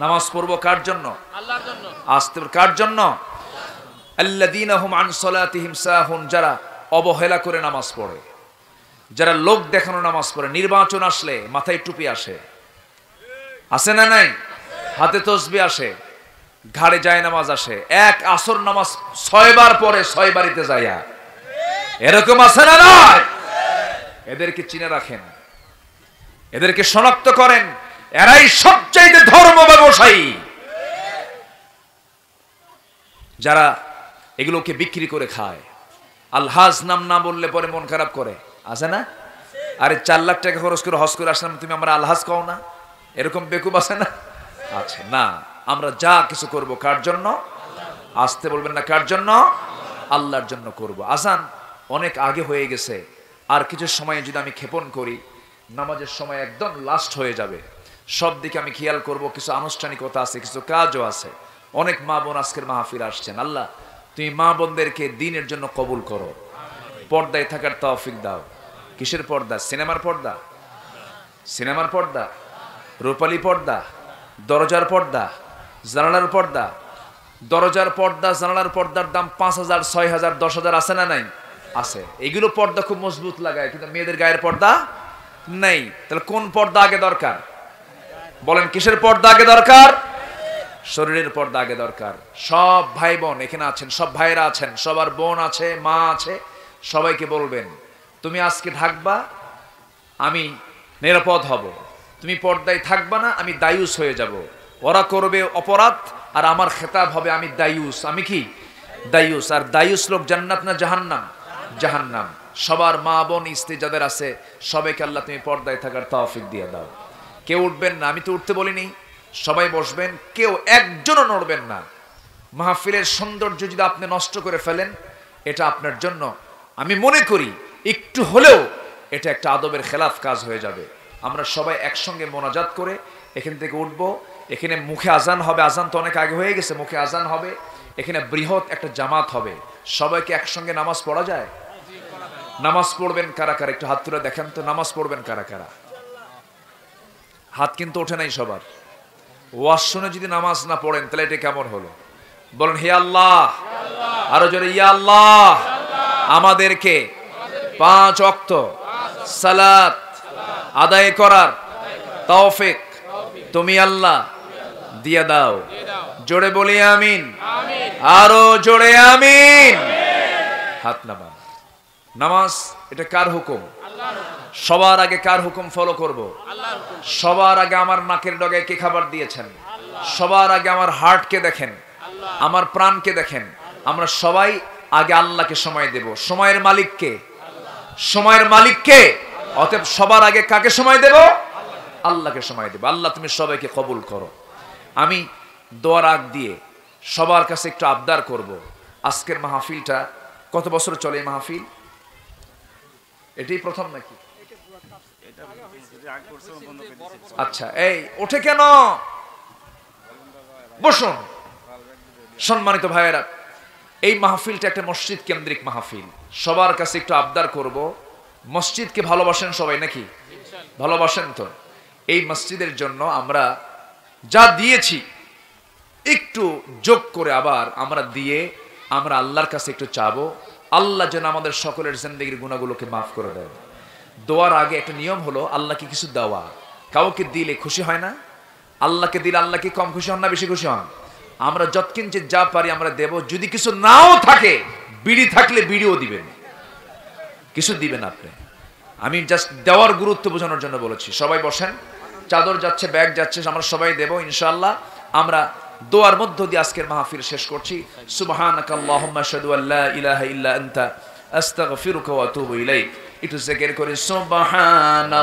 নামাজ পড়বো কার জন্য? আল্লাহর জন্য। আসতে কার জন্য? আল্লাযীনা হুম আন সালাতিহিম সাহুন, যারা অবহেলা করে নামাজ পড়ে, যারা লোক দেখানো নামাজ পড়ে। নির্বাচন আসলে মাথায় টুপি আসে, আছে না নাই? হাতে তসবিহ আসে, ঘাড়ে যায় নামাজ আসে, এক আসর নামাজ 6 বার পরে 6 বাড়িতে যায়া, এরকম আছে না নাই? এদেরকে চিনে রাখেন, এদেরকে শনাক্ত করেন, এরাই সবচাইতে ধর্ম ব্যবসায়ী, যারা এগুলোকে বিক্রি করে খায়। আলহাজ নাম না বললে পরে মন খারাপ করে, আছে না? আরে 4 লাখ টাকা খরচ করে হজ করে আসলাম, তুমি আমরা আলহাজ কও না? এরকম বেকুব আছে না? আছে না। আমরা যা কিছু করব কার জন্য? আসতে বলবেন না, কার জন্য? আল্লাহর জন্য করব। আজান অনেক আগে হয়ে গেছে, আর কিছু সময় যদি আমি ক্ষেপণ করি, নামাজের সময় একদম লাস্ট হয়ে যাবে। সব দিকে আমি খেয়াল করব, কিছু আনুষ্ঠানিকতা আছে, কিছু কাজও আছে। অনেক মা বোন আজকের মাহফিল আসছেন, আল্লাহ তুমি মা বোনদেরকে দ্বীনের জন্য কবুল করো, পর্দায় থাকার তৌফিক দাও। কিসের পর্দা? সিনেমার পর্দা? সিনেমার পর্দা, রূপালী পর্দা, দরজার পর্দা, জানালার পর্দা। দরজার পর্দা, জানালার পর্দার দাম 5,000, 6,000, 10,000, আছে না নাই? আছে। এগুলো পর্দা খুব মজবুত লাগায়, কিন্তু মেয়েদের গায়ের পর্দা নেই। তাহলে কোন পর্দা আগে দরকার? বলেন, কিসের পর্দা আগে দরকার? শরীরের পর্দা আগে দরকার। সব ভাই বোন এখানে আছেন, সব ভাইরা আছেন, সবার বোন আছে, মা আছে, সবাইকে বলবেন, তুমি আজকে ঢাকবা, আমি নিরাপদ হব। তুমি পর্দায় থাকবা না, আমি দায়ুস হয়ে যাব। ওরা করবে অপরাধ আর আমার খেতাব হবে আমি দায়ুস। আমি কি? দায়ুস। আর দায়ুস লোক জান্নাত না জাহান্নাম? জাহান্নাম। সবার মা বোন স্ত্রী যাদের আছে, সবাইকে আল্লাহ তুমি পর্দায় থাকার তৌফিক দিয়ে দাও। কেউ উঠবেন না, আমি তো উঠতে বলিনি, সবাই বসবেন, কেউ একজনও নড়বেন না। মাহফিলের সৌন্দর্য যদি আপনি নষ্ট করে ফেলেন, এটা আপনার জন্য আমি মনে করি একটু হলেও এটা একটা আদবের খেলাফ কাজ হয়ে যাবে। আমরা সবাই একসঙ্গে মোনাজাত করে এখান থেকে উঠব। এখানে মুখে আজান হবে, আজান তো অনেক আগে হয়ে গেছে, মুখে আজান হবে। এখানে বৃহৎ একটা জামাত হবে, সবাইকে একসঙ্গে নামাজ পড়া যায়? নামাজ পড়বেন কারা কারা একটু হাত তুলে দেখেন তো, নামাজ পড়বেন কারা কারা? হাত কিন্তু ওঠে নাই সবার। ওয়াজ শুনে যদি নামাজ না পড়েন তাহলে এটা কেমন হলো? বলেন হে আল্লাহ, আরো জোরে ইয়া আল্লাহ, আমাদেরকে 5 ওয়াক্ত সালাত আদায় করার তৌফিক তুমি আল্লাহ দিয়ে দাও। জোরে বলি আমিন, আরো জোরে আমিন। হাত নামান। নামাজ এটা কার হুকুম? সবার আগে কার হুকুম ফলো করব? সবার আগে আমার নাকের ডগায় কে খাবার দিয়েছেন? সবার আগে আমার হার্টকে দেখেন, আমার প্রাণকে দেখেন। আমরা সবাই আগে আল্লাহকে সময় দেব। সময়ের মালিককে, সময়ের মালিককে। অতএব সবার আগে কাকে সময় দেব? আল্লাহকে সময় দেব। আল্লাহ তুমি সবাইকে কবুল করো। আমি দোয়ার আগ দিয়ে সবার কাছে একটু আবদার করব। আজকের মাহফিলটা কত বছর চলে? এই মাহফিল এটাই প্রথম নাকি? আচ্ছা, এই ওঠে কেন? বসুন। সম্মানিত ভাইয়েরা, এই মাহফিলটা একটা মসজিদ কেন্দ্রিক মাহফিল। সবার কাছে একটু আবদার করব, মসজিদকে ভালোবাসেন সবাই নাকি? ভালোবাসেন তো? এই মসজিদের জন্য আমরা যা দিয়েছি একটু যোগ করে আবার আমরা দিয়ে আমরা আল্লাহর কাছে একটু চাবো, আল্লাহ যেন আমাদের সকলের জিন্দেগির গুনাহগুলোকে মাফ করে দেন। দোয়ার আগে একটা নিয়ম হলো আল্লাহকে কিছু দেওয়া। কাউকে দিলে খুশি হয় না? আল্লাহকে দিলে আল্লাহ কি কম খুশি হন না বেশি খুশি হন? আমরা যৎকিঞ্চিৎ যা পারি আমরা দেব। যদি কিছু নাও থাকে, বিড়ি থাকলে বিড়িও দিবেন, কিছু দিবেন আপনি। আমি জাস্ট দেওয়ার গুরুত্ব বোঝানোর জন্য বলেছি। সবাই বসেন। চাদর যাচ্ছে, ব্যাগ যাচ্ছে, আমরা সবাই দেব ইনশাআল্লাহ। আমরা দোয়ার মধ্য দিয়ে আজকের মাহফিল শেষ করছি। সুবহানাকাল্লাহুম্মা আশহাদু আল্লা ইলাহা ইল্লা আনতা আস্তাগফিরুকা ওয়া আতুবু ইলাইক। একটু জিকির করি সুবহান